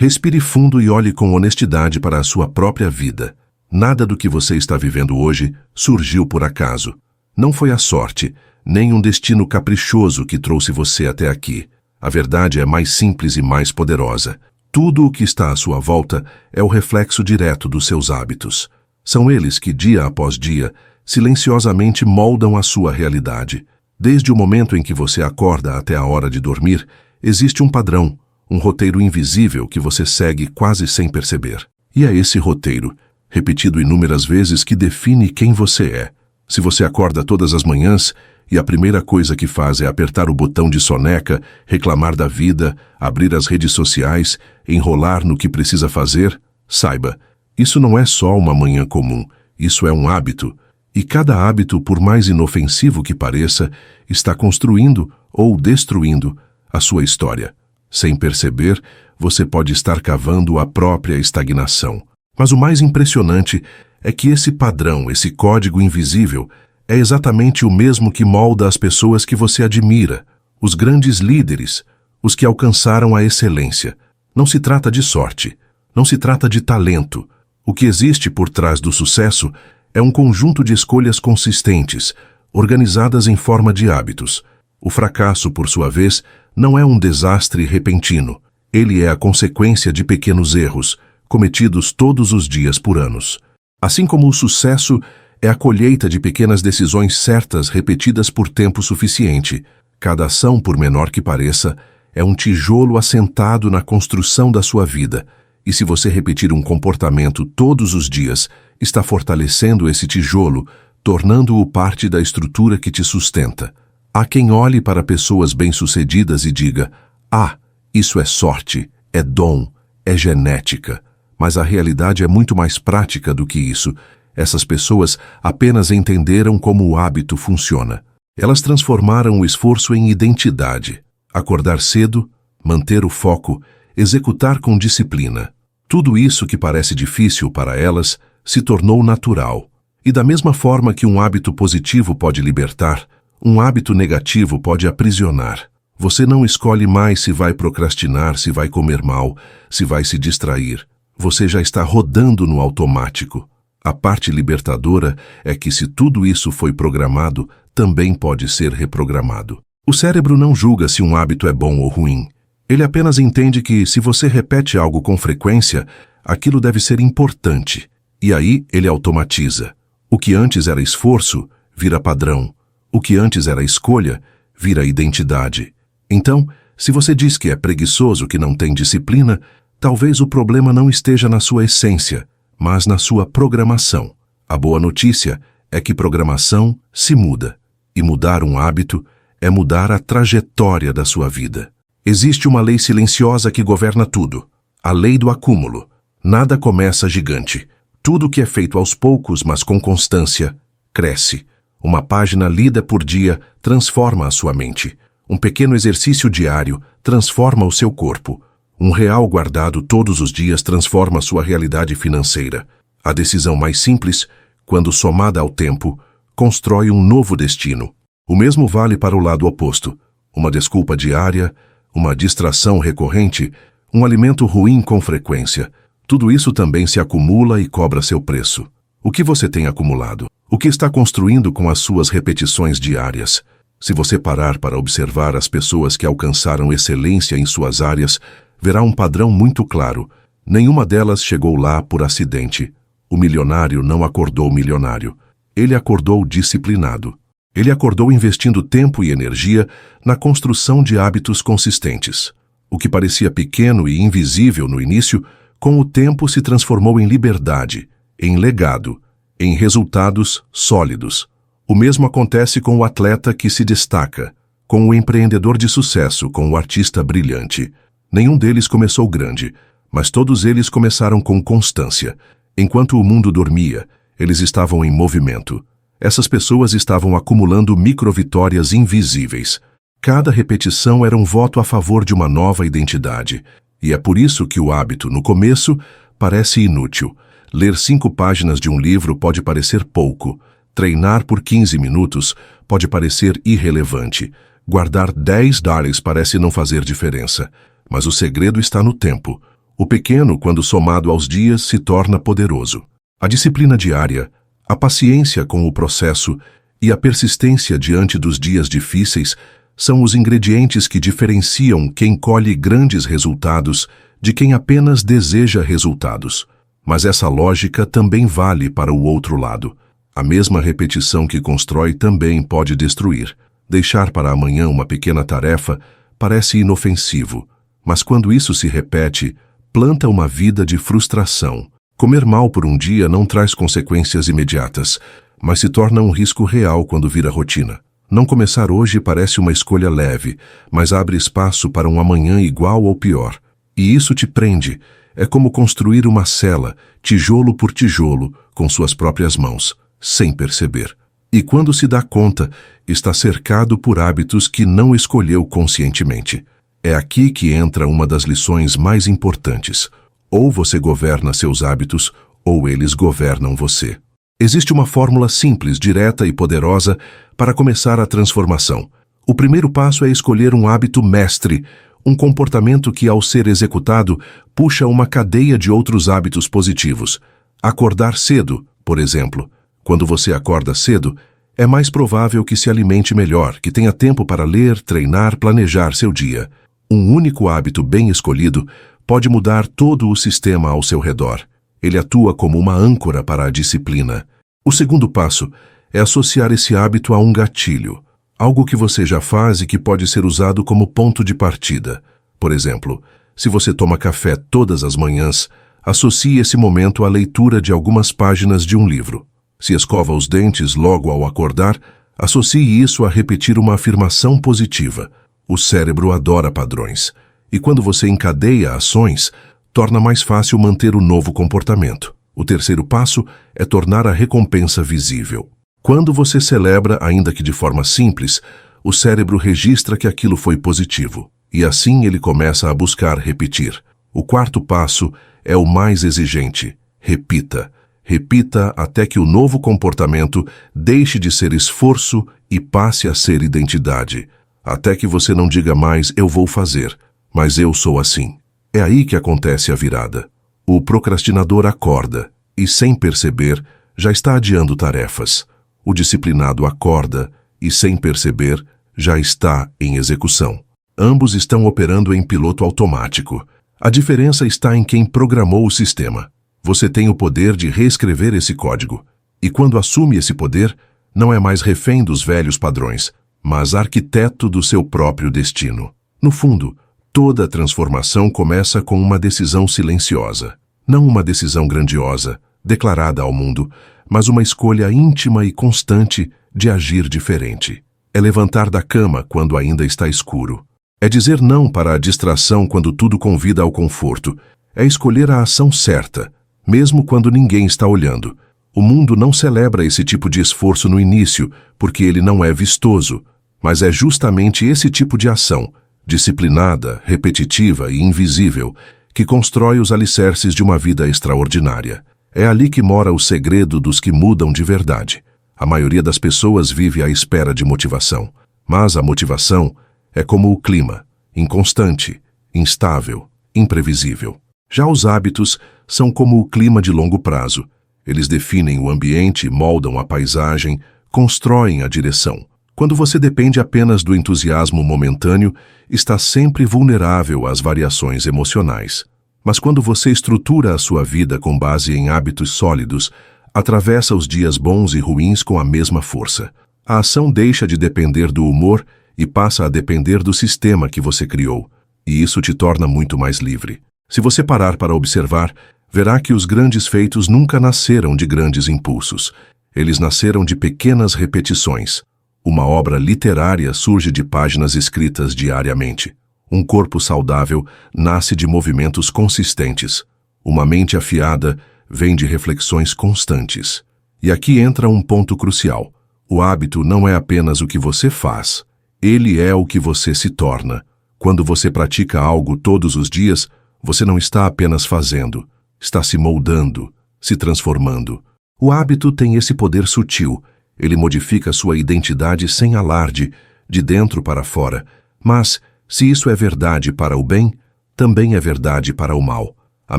Respire fundo e olhe com honestidade para a sua própria vida. Nada do que você está vivendo hoje surgiu por acaso. Não foi a sorte, nem um destino caprichoso que trouxe você até aqui. A verdade é mais simples e mais poderosa. Tudo o que está à sua volta é o reflexo direto dos seus hábitos. São eles que, dia após dia, silenciosamente moldam a sua realidade. Desde o momento em que você acorda até a hora de dormir, existe um padrão, um roteiro invisível que você segue quase sem perceber. E é esse roteiro, repetido inúmeras vezes, que define quem você é. Se você acorda todas as manhãs e a primeira coisa que faz é apertar o botão de soneca, reclamar da vida, abrir as redes sociais, enrolar no que precisa fazer, saiba, isso não é só uma manhã comum, isso é um hábito. E cada hábito, por mais inofensivo que pareça, está construindo ou destruindo a sua história. Sem perceber, você pode estar cavando a própria estagnação. Mas o mais impressionante é que esse padrão, esse código invisível, é exatamente o mesmo que molda as pessoas que você admira, os grandes líderes, os que alcançaram a excelência. Não se trata de sorte, não se trata de talento. O que existe por trás do sucesso é um conjunto de escolhas consistentes, organizadas em forma de hábitos. O fracasso, por sua vez, não é um desastre repentino. Ele é a consequência de pequenos erros, cometidos todos os dias por anos. Assim como o sucesso é a colheita de pequenas decisões certas repetidas por tempo suficiente, cada ação, por menor que pareça, é um tijolo assentado na construção da sua vida. E se você repetir um comportamento todos os dias, está fortalecendo esse tijolo, tornando-o parte da estrutura que te sustenta. Há quem olhe para pessoas bem-sucedidas e diga: "Ah, isso é sorte, é dom, é genética." Mas a realidade é muito mais prática do que isso. Essas pessoas apenas entenderam como o hábito funciona. Elas transformaram o esforço em identidade. Acordar cedo, manter o foco, executar com disciplina. Tudo isso que parece difícil para elas se tornou natural. E da mesma forma que um hábito positivo pode libertar, um hábito negativo pode aprisionar. Você não escolhe mais se vai procrastinar, se vai comer mal, se vai se distrair. Você já está rodando no automático. A parte libertadora é que, se tudo isso foi programado, também pode ser reprogramado. O cérebro não julga se um hábito é bom ou ruim. Ele apenas entende que, se você repete algo com frequência, aquilo deve ser importante. E aí ele automatiza. O que antes era esforço, vira padrão. O que antes era escolha, vira identidade. Então, se você diz que é preguiçoso, que não tem disciplina, talvez o problema não esteja na sua essência, mas na sua programação. A boa notícia é que programação se muda. E mudar um hábito é mudar a trajetória da sua vida. Existe uma lei silenciosa que governa tudo. A lei do acúmulo. Nada começa gigante. Tudo que é feito aos poucos, mas com constância, cresce. Uma página lida por dia transforma a sua mente. Um pequeno exercício diário transforma o seu corpo. Um real guardado todos os dias transforma a sua realidade financeira. A decisão mais simples, quando somada ao tempo, constrói um novo destino. O mesmo vale para o lado oposto. Uma desculpa diária, uma distração recorrente, um alimento ruim com frequência. Tudo isso também se acumula e cobra seu preço. O que você tem acumulado? O que está construindo com as suas repetições diárias? Se você parar para observar as pessoas que alcançaram excelência em suas áreas, verá um padrão muito claro. Nenhuma delas chegou lá por acidente. O milionário não acordou milionário. Ele acordou disciplinado. Ele acordou investindo tempo e energia na construção de hábitos consistentes. O que parecia pequeno e invisível no início, com o tempo se transformou em liberdade, em legado, em resultados sólidos. O mesmo acontece com o atleta que se destaca, com o empreendedor de sucesso, com o artista brilhante. Nenhum deles começou grande, mas todos eles começaram com constância. Enquanto o mundo dormia, eles estavam em movimento. Essas pessoas estavam acumulando microvitórias invisíveis. Cada repetição era um voto a favor de uma nova identidade. E é por isso que o hábito, no começo, parece inútil. Ler 5 páginas de um livro pode parecer pouco. Treinar por 15 minutos pode parecer irrelevante. Guardar $10 parece não fazer diferença. Mas o segredo está no tempo. O pequeno, quando somado aos dias, se torna poderoso. A disciplina diária, a paciência com o processo e a persistência diante dos dias difíceis são os ingredientes que diferenciam quem colhe grandes resultados de quem apenas deseja resultados. Mas essa lógica também vale para o outro lado. A mesma repetição que constrói também pode destruir. Deixar para amanhã uma pequena tarefa parece inofensivo, mas quando isso se repete, planta uma vida de frustração. Comer mal por um dia não traz consequências imediatas, mas se torna um risco real quando vira rotina. Não começar hoje parece uma escolha leve, mas abre espaço para um amanhã igual ou pior. E isso te prende. É como construir uma cela, tijolo por tijolo, com suas próprias mãos, sem perceber. E quando se dá conta, está cercado por hábitos que não escolheu conscientemente. É aqui que entra uma das lições mais importantes. Ou você governa seus hábitos, ou eles governam você. Existe uma fórmula simples, direta e poderosa para começar a transformação. O primeiro passo é escolher um hábito mestre, um comportamento que, ao ser executado, puxa uma cadeia de outros hábitos positivos. Acordar cedo, por exemplo. Quando você acorda cedo, é mais provável que se alimente melhor, que tenha tempo para ler, treinar, planejar seu dia. Um único hábito bem escolhido pode mudar todo o sistema ao seu redor. Ele atua como uma âncora para a disciplina. O segundo passo é associar esse hábito a um gatilho, algo que você já faz e que pode ser usado como ponto de partida. Por exemplo, se você toma café todas as manhãs, associe esse momento à leitura de algumas páginas de um livro. Se escova os dentes logo ao acordar, associe isso a repetir uma afirmação positiva. O cérebro adora padrões, e quando você encadeia ações, torna mais fácil manter o novo comportamento. O terceiro passo é tornar a recompensa visível. Quando você celebra, ainda que de forma simples, o cérebro registra que aquilo foi positivo, e assim ele começa a buscar repetir. O quarto passo é o mais exigente. Repita. Repita até que o novo comportamento deixe de ser esforço e passe a ser identidade. Até que você não diga mais "eu vou fazer", mas "eu sou assim". É aí que acontece a virada. O procrastinador acorda e, sem perceber, já está adiando tarefas. O disciplinado acorda e, sem perceber, já está em execução. Ambos estão operando em piloto automático. A diferença está em quem programou o sistema. Você tem o poder de reescrever esse código. E quando assume esse poder, não é mais refém dos velhos padrões, mas arquiteto do seu próprio destino. No fundo, toda transformação começa com uma decisão silenciosa. Não uma decisão grandiosa, declarada ao mundo, mas uma escolha íntima e constante de agir diferente. É levantar da cama quando ainda está escuro. É dizer não para a distração quando tudo convida ao conforto. É escolher a ação certa, mesmo quando ninguém está olhando. O mundo não celebra esse tipo de esforço no início, porque ele não é vistoso, mas é justamente esse tipo de ação, disciplinada, repetitiva e invisível, que constrói os alicerces de uma vida extraordinária. É ali que mora o segredo dos que mudam de verdade. A maioria das pessoas vive à espera de motivação, mas a motivação é como o clima, inconstante, instável, imprevisível. Já os hábitos são como o clima de longo prazo. Eles definem o ambiente, moldam a paisagem, constroem a direção. Quando você depende apenas do entusiasmo momentâneo, está sempre vulnerável às variações emocionais. Mas quando você estrutura a sua vida com base em hábitos sólidos, atravessa os dias bons e ruins com a mesma força. A ação deixa de depender do humor e passa a depender do sistema que você criou. E isso te torna muito mais livre. Se você parar para observar, verá que os grandes feitos nunca nasceram de grandes impulsos. Eles nasceram de pequenas repetições. Uma obra literária surge de páginas escritas diariamente. Um corpo saudável nasce de movimentos consistentes. Uma mente afiada vem de reflexões constantes. E aqui entra um ponto crucial. O hábito não é apenas o que você faz. Ele é o que você se torna. Quando você pratica algo todos os dias, você não está apenas fazendo, está se moldando, se transformando. O hábito tem esse poder sutil. Ele modifica sua identidade sem alarde, de dentro para fora. Mas, se isso é verdade para o bem, também é verdade para o mal. A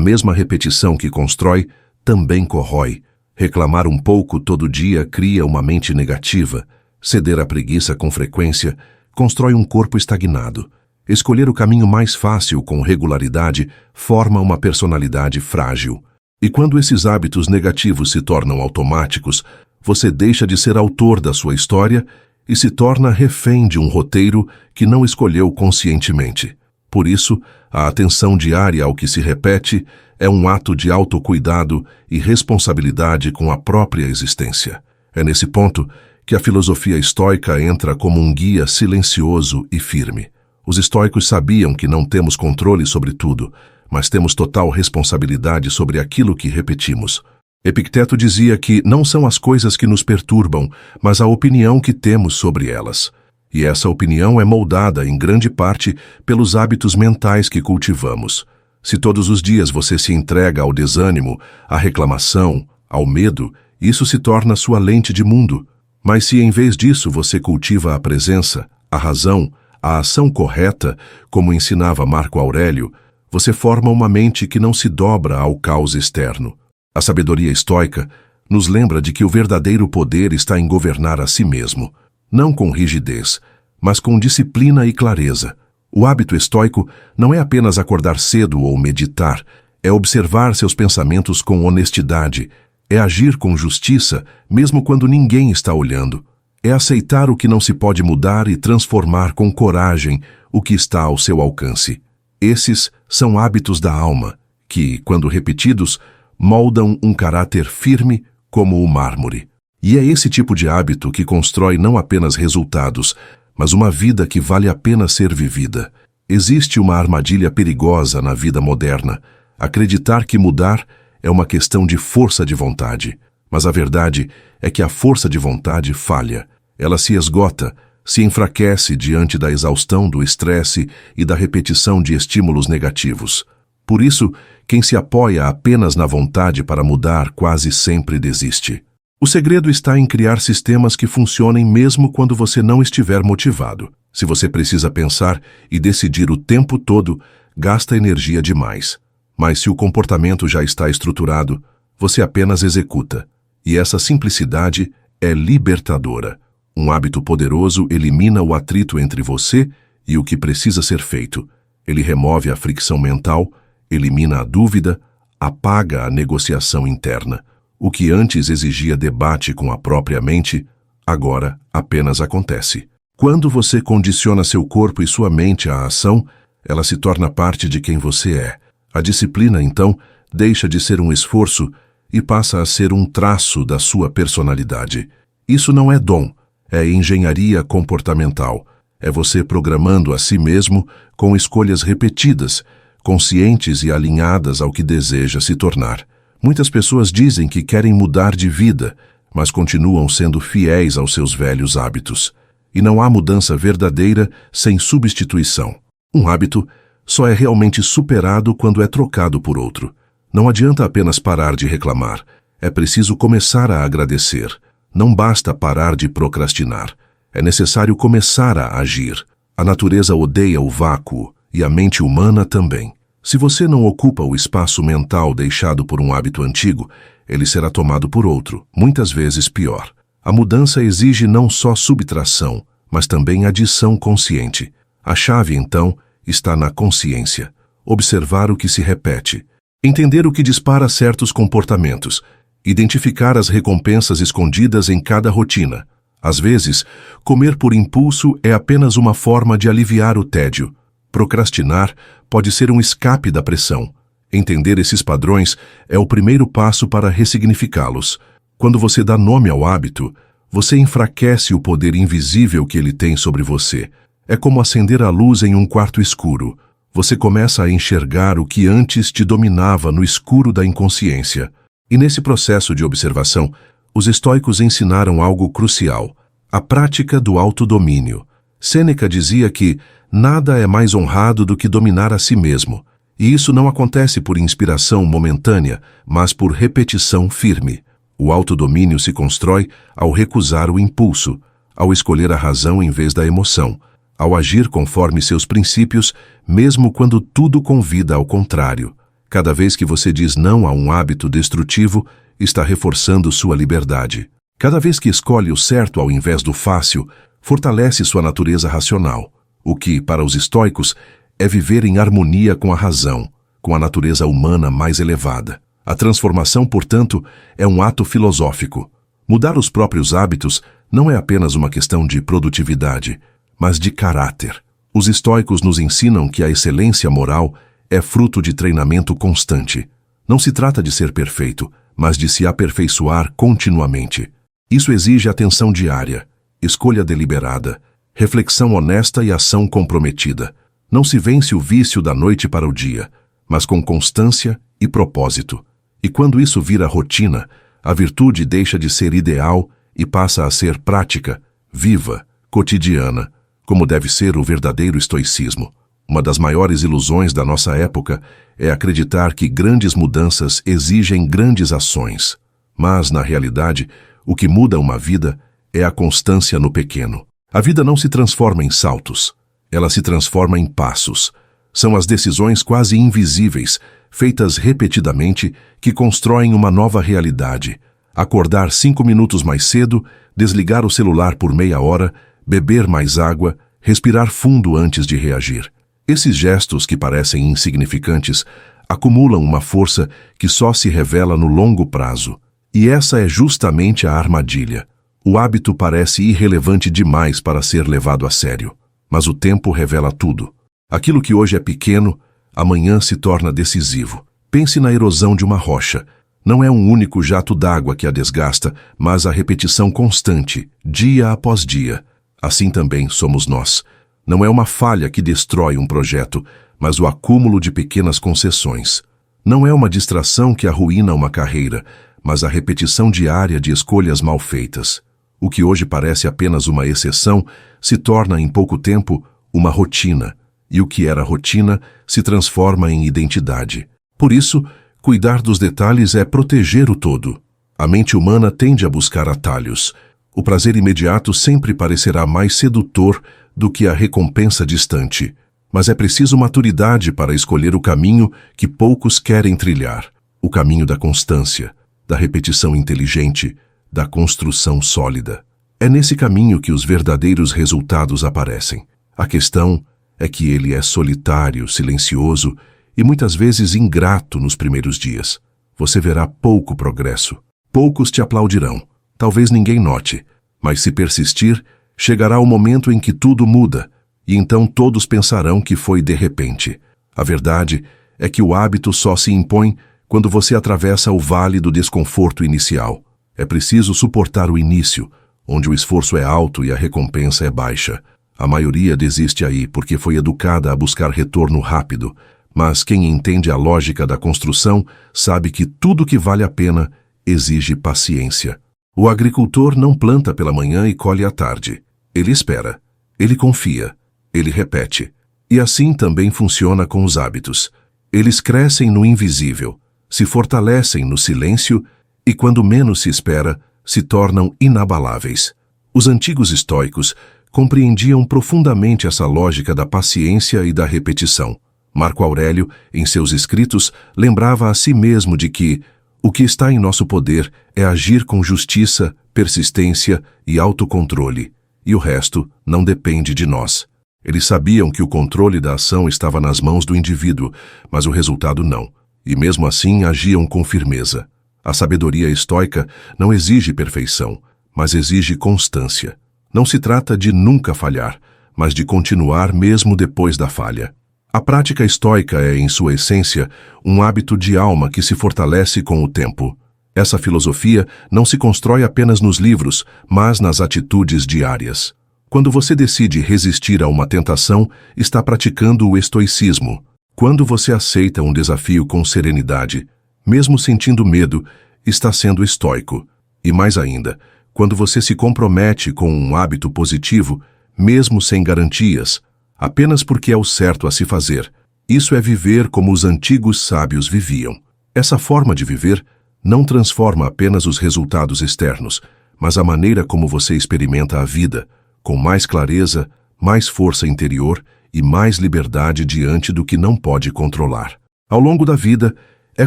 mesma repetição que constrói também corrói. Reclamar um pouco todo dia cria uma mente negativa. Ceder à preguiça com frequência constrói um corpo estagnado. Escolher o caminho mais fácil com regularidade forma uma personalidade frágil. E quando esses hábitos negativos se tornam automáticos, você deixa de ser autor da sua história e se torna refém de um roteiro que não escolheu conscientemente. Por isso, a atenção diária ao que se repete é um ato de autocuidado e responsabilidade com a própria existência. É nesse ponto que a filosofia estoica entra como um guia silencioso e firme. Os estoicos sabiam que não temos controle sobre tudo, mas temos total responsabilidade sobre aquilo que repetimos. Epicteto dizia que não são as coisas que nos perturbam, mas a opinião que temos sobre elas. E essa opinião é moldada, em grande parte, pelos hábitos mentais que cultivamos. Se todos os dias você se entrega ao desânimo, à reclamação, ao medo, isso se torna sua lente de mundo. Mas se em vez disso você cultiva a presença, a razão, a ação correta, como ensinava Marco Aurélio, você forma uma mente que não se dobra ao caos externo. A sabedoria estoica nos lembra de que o verdadeiro poder está em governar a si mesmo, não com rigidez, mas com disciplina e clareza. O hábito estoico não é apenas acordar cedo ou meditar, é observar seus pensamentos com honestidade, é agir com justiça, mesmo quando ninguém está olhando. É aceitar o que não se pode mudar e transformar com coragem o que está ao seu alcance. Esses são hábitos da alma, que, quando repetidos, moldam um caráter firme como o mármore. E é esse tipo de hábito que constrói não apenas resultados, mas uma vida que vale a pena ser vivida. Existe uma armadilha perigosa na vida moderna: acreditar que mudar é uma questão de força de vontade. Mas a verdade é que a força de vontade falha. Ela se esgota, se enfraquece diante da exaustão do estresse e da repetição de estímulos negativos. Por isso, quem se apoia apenas na vontade para mudar quase sempre desiste. O segredo está em criar sistemas que funcionem mesmo quando você não estiver motivado. Se você precisa pensar e decidir o tempo todo, gasta energia demais. Mas se o comportamento já está estruturado, você apenas executa. E essa simplicidade é libertadora. Um hábito poderoso elimina o atrito entre você e o que precisa ser feito. Ele remove a fricção mental, elimina a dúvida, apaga a negociação interna. O que antes exigia debate com a própria mente, agora apenas acontece. Quando você condiciona seu corpo e sua mente à ação, ela se torna parte de quem você é. A disciplina, então, deixa de ser um esforço e passa a ser um traço da sua personalidade. Isso não é dom, é engenharia comportamental. É você programando a si mesmo com escolhas repetidas, conscientes e alinhadas ao que deseja se tornar. Muitas pessoas dizem que querem mudar de vida, mas continuam sendo fiéis aos seus velhos hábitos. E não há mudança verdadeira sem substituição. Um hábito só é realmente superado quando é trocado por outro. Não adianta apenas parar de reclamar. É preciso começar a agradecer. Não basta parar de procrastinar. É necessário começar a agir. A natureza odeia o vácuo e a mente humana também. Se você não ocupa o espaço mental deixado por um hábito antigo, ele será tomado por outro, muitas vezes pior. A mudança exige não só subtração, mas também adição consciente. A chave, então, está na consciência. Observar o que se repete. Entender o que dispara certos comportamentos. Identificar as recompensas escondidas em cada rotina. Às vezes, comer por impulso é apenas uma forma de aliviar o tédio. Procrastinar pode ser um escape da pressão. Entender esses padrões é o primeiro passo para ressignificá-los. Quando você dá nome ao hábito, você enfraquece o poder invisível que ele tem sobre você. É como acender a luz em um quarto escuro. Você começa a enxergar o que antes te dominava no escuro da inconsciência. E nesse processo de observação, os estoicos ensinaram algo crucial: a prática do autodomínio. Sêneca dizia que nada é mais honrado do que dominar a si mesmo. E isso não acontece por inspiração momentânea, mas por repetição firme. O autodomínio se constrói ao recusar o impulso, ao escolher a razão em vez da emoção, ao agir conforme seus princípios, mesmo quando tudo convida ao contrário. Cada vez que você diz não a um hábito destrutivo, está reforçando sua liberdade. Cada vez que escolhe o certo ao invés do fácil, fortalece sua natureza racional, o que, para os estoicos, é viver em harmonia com a razão, com a natureza humana mais elevada. A transformação, portanto, é um ato filosófico. Mudar os próprios hábitos não é apenas uma questão de produtividade, mas de caráter. Os estoicos nos ensinam que a excelência moral é fruto de treinamento constante. Não se trata de ser perfeito, mas de se aperfeiçoar continuamente. Isso exige atenção diária, escolha deliberada, reflexão honesta e ação comprometida. Não se vence o vício da noite para o dia, mas com constância e propósito. E quando isso vira rotina, a virtude deixa de ser ideal e passa a ser prática, viva, cotidiana, como deve ser o verdadeiro estoicismo. Uma das maiores ilusões da nossa época é acreditar que grandes mudanças exigem grandes ações. Mas, na realidade, o que muda uma vida é a constância no pequeno. A vida não se transforma em saltos, ela se transforma em passos. São as decisões quase invisíveis, feitas repetidamente, que constroem uma nova realidade. Acordar 5 minutos mais cedo, desligar o celular por meia hora, beber mais água, respirar fundo antes de reagir. Esses gestos que parecem insignificantes acumulam uma força que só se revela no longo prazo. E essa é justamente a armadilha. O hábito parece irrelevante demais para ser levado a sério, mas o tempo revela tudo. Aquilo que hoje é pequeno, amanhã se torna decisivo. Pense na erosão de uma rocha. Não é um único jato d'água que a desgasta, mas a repetição constante, dia após dia. Assim também somos nós. Não é uma falha que destrói um projeto, mas o acúmulo de pequenas concessões. Não é uma distração que arruína uma carreira, mas a repetição diária de escolhas mal feitas. O que hoje parece apenas uma exceção se torna em pouco tempo uma rotina, e o que era rotina se transforma em identidade. Por isso, cuidar dos detalhes é proteger o todo. A mente humana tende a buscar atalhos. O prazer imediato sempre parecerá mais sedutor do que a recompensa distante. Mas é preciso maturidade para escolher o caminho que poucos querem trilhar. O caminho da constância, da repetição inteligente, da construção sólida. É nesse caminho que os verdadeiros resultados aparecem. A questão é que ele é solitário, silencioso e muitas vezes ingrato nos primeiros dias. Você verá pouco progresso. Poucos te aplaudirão. Talvez ninguém note, mas se persistir, chegará o momento em que tudo muda, e então todos pensarão que foi de repente. A verdade é que o hábito só se impõe quando você atravessa o vale do desconforto inicial. É preciso suportar o início, onde o esforço é alto e a recompensa é baixa. A maioria desiste aí porque foi educada a buscar retorno rápido, mas quem entende a lógica da construção sabe que tudo que vale a pena exige paciência. O agricultor não planta pela manhã e colhe à tarde. Ele espera, ele confia, ele repete. E assim também funciona com os hábitos. Eles crescem no invisível, se fortalecem no silêncio e, quando menos se espera, se tornam inabaláveis. Os antigos estoicos compreendiam profundamente essa lógica da paciência e da repetição. Marco Aurélio, em seus escritos, lembrava a si mesmo de que o que está em nosso poder é agir com justiça, persistência e autocontrole, e o resto não depende de nós. Eles sabiam que o controle da ação estava nas mãos do indivíduo, mas o resultado não, e mesmo assim agiam com firmeza. A sabedoria estoica não exige perfeição, mas exige constância. Não se trata de nunca falhar, mas de continuar mesmo depois da falha. A prática estoica é, em sua essência, um hábito de alma que se fortalece com o tempo. Essa filosofia não se constrói apenas nos livros, mas nas atitudes diárias. Quando você decide resistir a uma tentação, está praticando o estoicismo. Quando você aceita um desafio com serenidade, mesmo sentindo medo, está sendo estoico. E mais ainda, quando você se compromete com um hábito positivo, mesmo sem garantias, apenas porque é o certo a se fazer, isso é viver como os antigos sábios viviam. Essa forma de viver não transforma apenas os resultados externos, mas a maneira como você experimenta a vida, com mais clareza, mais força interior e mais liberdade diante do que não pode controlar. Ao longo da vida, é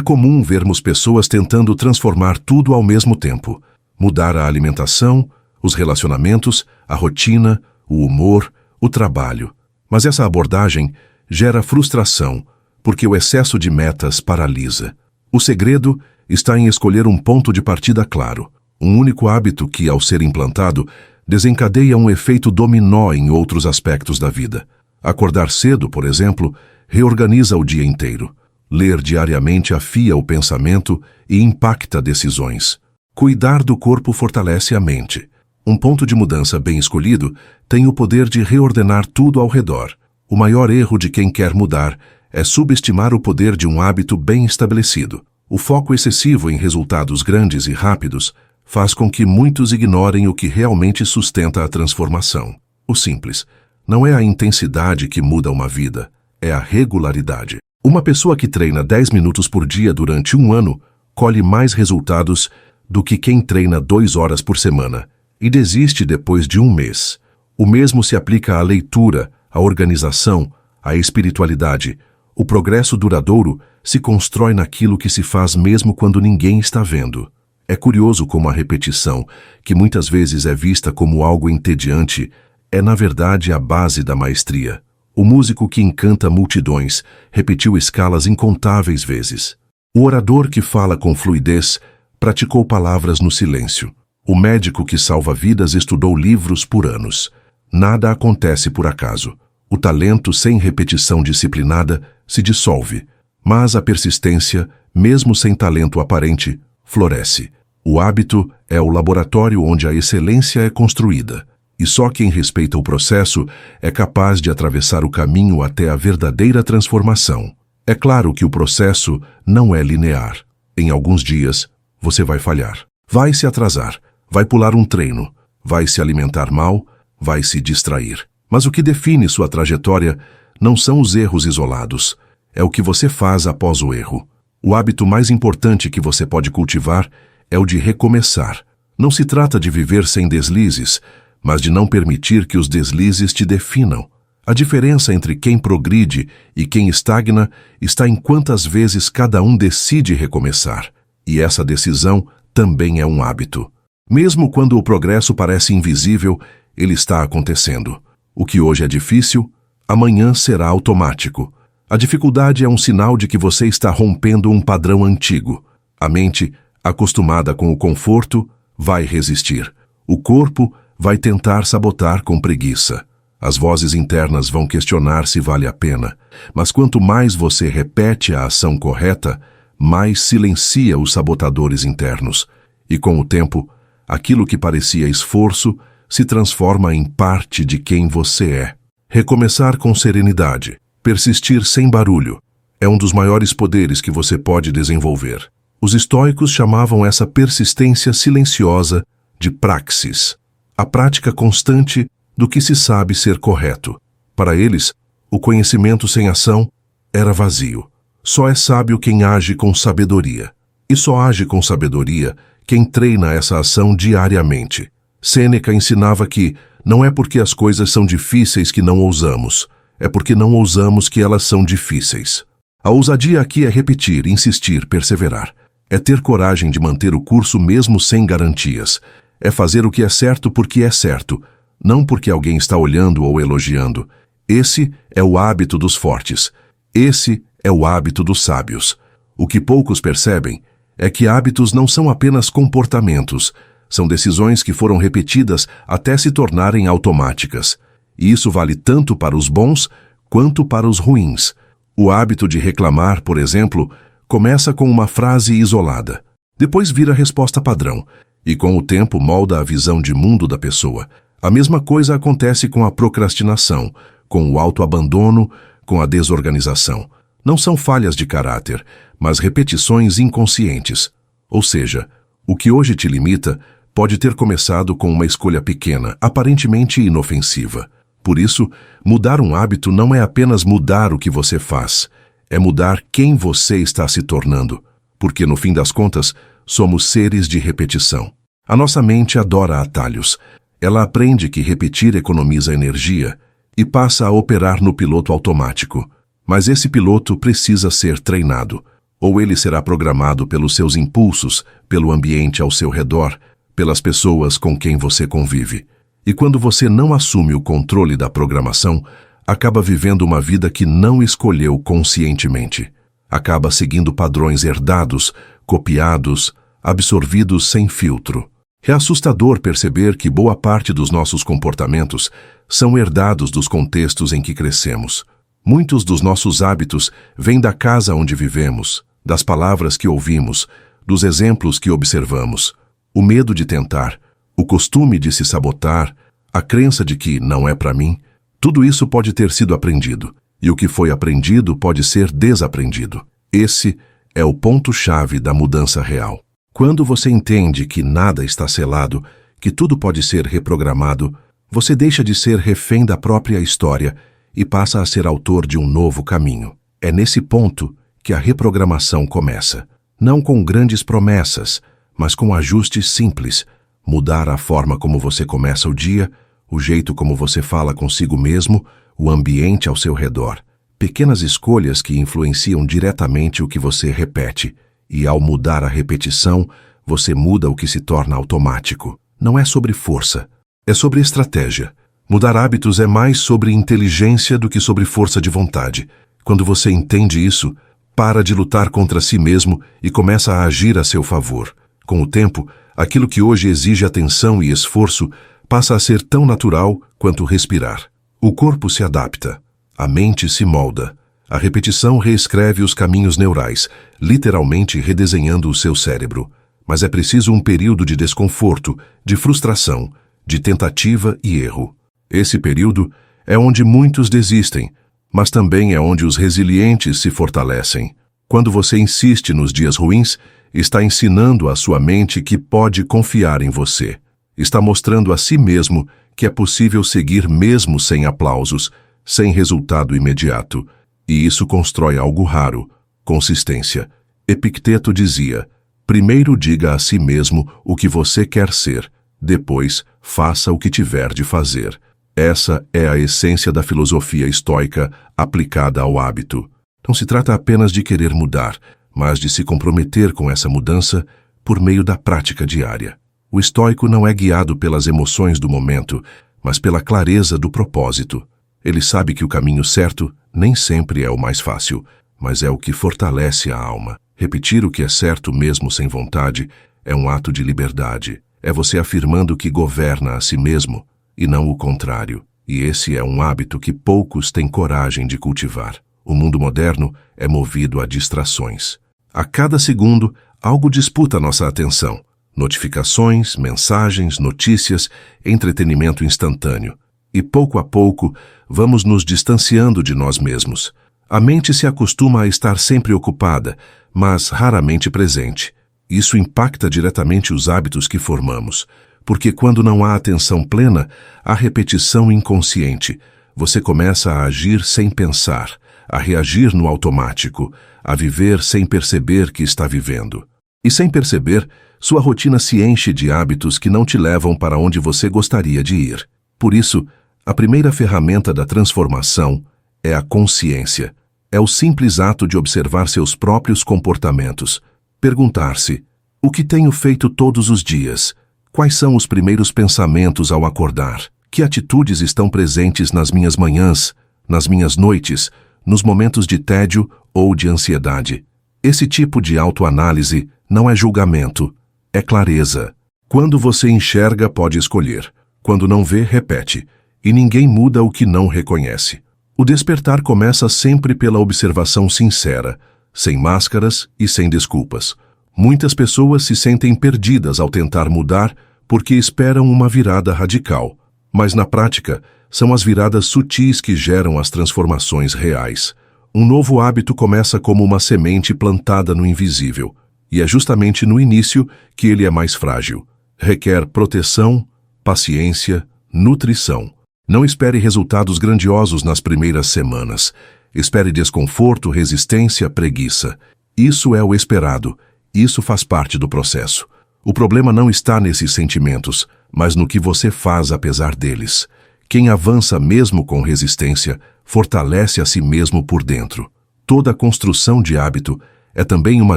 comum vermos pessoas tentando transformar tudo ao mesmo tempo. Mudar a alimentação, os relacionamentos, a rotina, o humor, o trabalho. Mas essa abordagem gera frustração, porque o excesso de metas paralisa. O segredo está em escolher um ponto de partida claro, um único hábito que, ao ser implantado, desencadeia um efeito dominó em outros aspectos da vida. Acordar cedo, por exemplo, reorganiza o dia inteiro. Ler diariamente afia o pensamento e impacta decisões. Cuidar do corpo fortalece a mente. Um ponto de mudança bem escolhido tem o poder de reordenar tudo ao redor. O maior erro de quem quer mudar é subestimar o poder de um hábito bem estabelecido. O foco excessivo em resultados grandes e rápidos faz com que muitos ignorem o que realmente sustenta a transformação. O simples. Não é a intensidade que muda uma vida, é a regularidade. Uma pessoa que treina 10 minutos por dia durante um ano colhe mais resultados do que quem treina 2 horas por semana e desiste depois de um mês. O mesmo se aplica à leitura, à organização, à espiritualidade. O progresso duradouro se constrói naquilo que se faz mesmo quando ninguém está vendo. É curioso como a repetição, que muitas vezes é vista como algo entediante, é na verdade a base da maestria. O músico que encanta multidões repetiu escalas incontáveis vezes. O orador que fala com fluidez praticou palavras no silêncio. O médico que salva vidas estudou livros por anos. Nada acontece por acaso. O talento sem repetição disciplinada se dissolve, mas a persistência, mesmo sem talento aparente, floresce. O hábito é o laboratório onde a excelência é construída. E só quem respeita o processo é capaz de atravessar o caminho até a verdadeira transformação. É claro que o processo não é linear. Em alguns dias, você vai falhar. Vai se atrasar, vai pular um treino, vai se alimentar mal, vai se distrair. Mas o que define sua trajetória não são os erros isolados, é o que você faz após o erro. O hábito mais importante que você pode cultivar é o de recomeçar. Não se trata de viver sem deslizes, mas de não permitir que os deslizes te definam. A diferença entre quem progride e quem estagna está em quantas vezes cada um decide recomeçar. E essa decisão também é um hábito. Mesmo quando o progresso parece invisível, ele está acontecendo. O que hoje é difícil, amanhã será automático. A dificuldade é um sinal de que você está rompendo um padrão antigo. A mente, acostumada com o conforto, vai resistir. O corpo vai tentar sabotar com preguiça. As vozes internas vão questionar se vale a pena, mas quanto mais você repete a ação correta, mais silencia os sabotadores internos. E com o tempo, aquilo que parecia esforço se transforma em parte de quem você é. Recomeçar com serenidade, persistir sem barulho, é um dos maiores poderes que você pode desenvolver. Os estoicos chamavam essa persistência silenciosa de praxis, a prática constante do que se sabe ser correto. Para eles, o conhecimento sem ação era vazio. Só é sábio quem age com sabedoria. E só age com sabedoria quem treina essa ação diariamente. Sêneca ensinava que não é porque as coisas são difíceis que não ousamos, é porque não ousamos que elas são difíceis. A ousadia aqui é repetir, insistir, perseverar. É ter coragem de manter o curso mesmo sem garantias. É fazer o que é certo porque é certo, não porque alguém está olhando ou elogiando. Esse é o hábito dos fortes. Esse é o hábito dos sábios. O que poucos percebem é que hábitos não são apenas comportamentos, são decisões que foram repetidas até se tornarem automáticas. E isso vale tanto para os bons quanto para os ruins. O hábito de reclamar, por exemplo, começa com uma frase isolada. Depois vira resposta padrão, e com o tempo molda a visão de mundo da pessoa. A mesma coisa acontece com a procrastinação, com o autoabandono, com a desorganização. Não são falhas de caráter, mas repetições inconscientes. Ou seja, o que hoje te limita pode ter começado com uma escolha pequena, aparentemente inofensiva. Por isso, mudar um hábito não é apenas mudar o que você faz, é mudar quem você está se tornando. Porque, no fim das contas, somos seres de repetição. A nossa mente adora atalhos. Ela aprende que repetir economiza energia e passa a operar no piloto automático. Mas esse piloto precisa ser treinado, ou ele será programado pelos seus impulsos, pelo ambiente ao seu redor, pelas pessoas com quem você convive. E quando você não assume o controle da programação, acaba vivendo uma vida que não escolheu conscientemente. Acaba seguindo padrões herdados, copiados, absorvidos sem filtro. É assustador perceber que boa parte dos nossos comportamentos são herdados dos contextos em que crescemos. Muitos dos nossos hábitos vêm da casa onde vivemos, das palavras que ouvimos, dos exemplos que observamos. O medo de tentar, o costume de se sabotar, a crença de que não é para mim, tudo isso pode ter sido aprendido, e o que foi aprendido pode ser desaprendido. Esse é o ponto-chave da mudança real. Quando você entende que nada está selado, que tudo pode ser reprogramado, você deixa de ser refém da própria história e passa a ser autor de um novo caminho. É nesse ponto que a reprogramação começa. Não com grandes promessas, mas com ajustes simples. Mudar a forma como você começa o dia, o jeito como você fala consigo mesmo, o ambiente ao seu redor. Pequenas escolhas que influenciam diretamente o que você repete. E ao mudar a repetição, você muda o que se torna automático. Não é sobre força, é sobre estratégia. Mudar hábitos é mais sobre inteligência do que sobre força de vontade. Quando você entende isso, para de lutar contra si mesmo e começa a agir a seu favor. Com o tempo, aquilo que hoje exige atenção e esforço passa a ser tão natural quanto respirar. O corpo se adapta, a mente se molda. A repetição reescreve os caminhos neurais, literalmente redesenhando o seu cérebro. Mas é preciso um período de desconforto, de frustração, de tentativa e erro. Esse período é onde muitos desistem, mas também é onde os resilientes se fortalecem. Quando você insiste nos dias ruins, está ensinando à sua mente que pode confiar em você. Está mostrando a si mesmo que é possível seguir mesmo sem aplausos, sem resultado imediato. E isso constrói algo raro, consistência. Epicteto dizia: primeiro diga a si mesmo o que você quer ser, depois faça o que tiver de fazer. Essa é a essência da filosofia estoica aplicada ao hábito. Não se trata apenas de querer mudar, mas de se comprometer com essa mudança por meio da prática diária. O estoico não é guiado pelas emoções do momento, mas pela clareza do propósito. Ele sabe que o caminho certo nem sempre é o mais fácil, mas é o que fortalece a alma. Repetir o que é certo mesmo sem vontade é um ato de liberdade. É você afirmando que governa a si mesmo e não o contrário. E esse é um hábito que poucos têm coragem de cultivar. O mundo moderno é movido a distrações. A cada segundo, algo disputa nossa atenção. Notificações, mensagens, notícias, entretenimento instantâneo. E pouco a pouco, vamos nos distanciando de nós mesmos. A mente se acostuma a estar sempre ocupada, mas raramente presente. Isso impacta diretamente os hábitos que formamos, porque quando não há atenção plena, há repetição inconsciente. Você começa a agir sem pensar, a reagir no automático, a viver sem perceber que está vivendo. E sem perceber, sua rotina se enche de hábitos que não te levam para onde você gostaria de ir. Por isso, a primeira ferramenta da transformação é a consciência. É o simples ato de observar seus próprios comportamentos. Perguntar-se: o que tenho feito todos os dias? Quais são os primeiros pensamentos ao acordar? Que atitudes estão presentes nas minhas manhãs, nas minhas noites, nos momentos de tédio ou de ansiedade? Esse tipo de autoanálise não é julgamento, é clareza. Quando você enxerga, pode escolher. Quando não vê, repete. E ninguém muda o que não reconhece. O despertar começa sempre pela observação sincera, sem máscaras e sem desculpas. Muitas pessoas se sentem perdidas ao tentar mudar porque esperam uma virada radical. Mas na prática, são as viradas sutis que geram as transformações reais. Um novo hábito começa como uma semente plantada no invisível. E é justamente no início que ele é mais frágil. Requer proteção, paciência, nutrição. Não espere resultados grandiosos nas primeiras semanas. Espere desconforto, resistência, preguiça. Isso é o esperado. Isso faz parte do processo. O problema não está nesses sentimentos, mas no que você faz apesar deles. Quem avança mesmo com resistência fortalece a si mesmo por dentro. Toda construção de hábito é também uma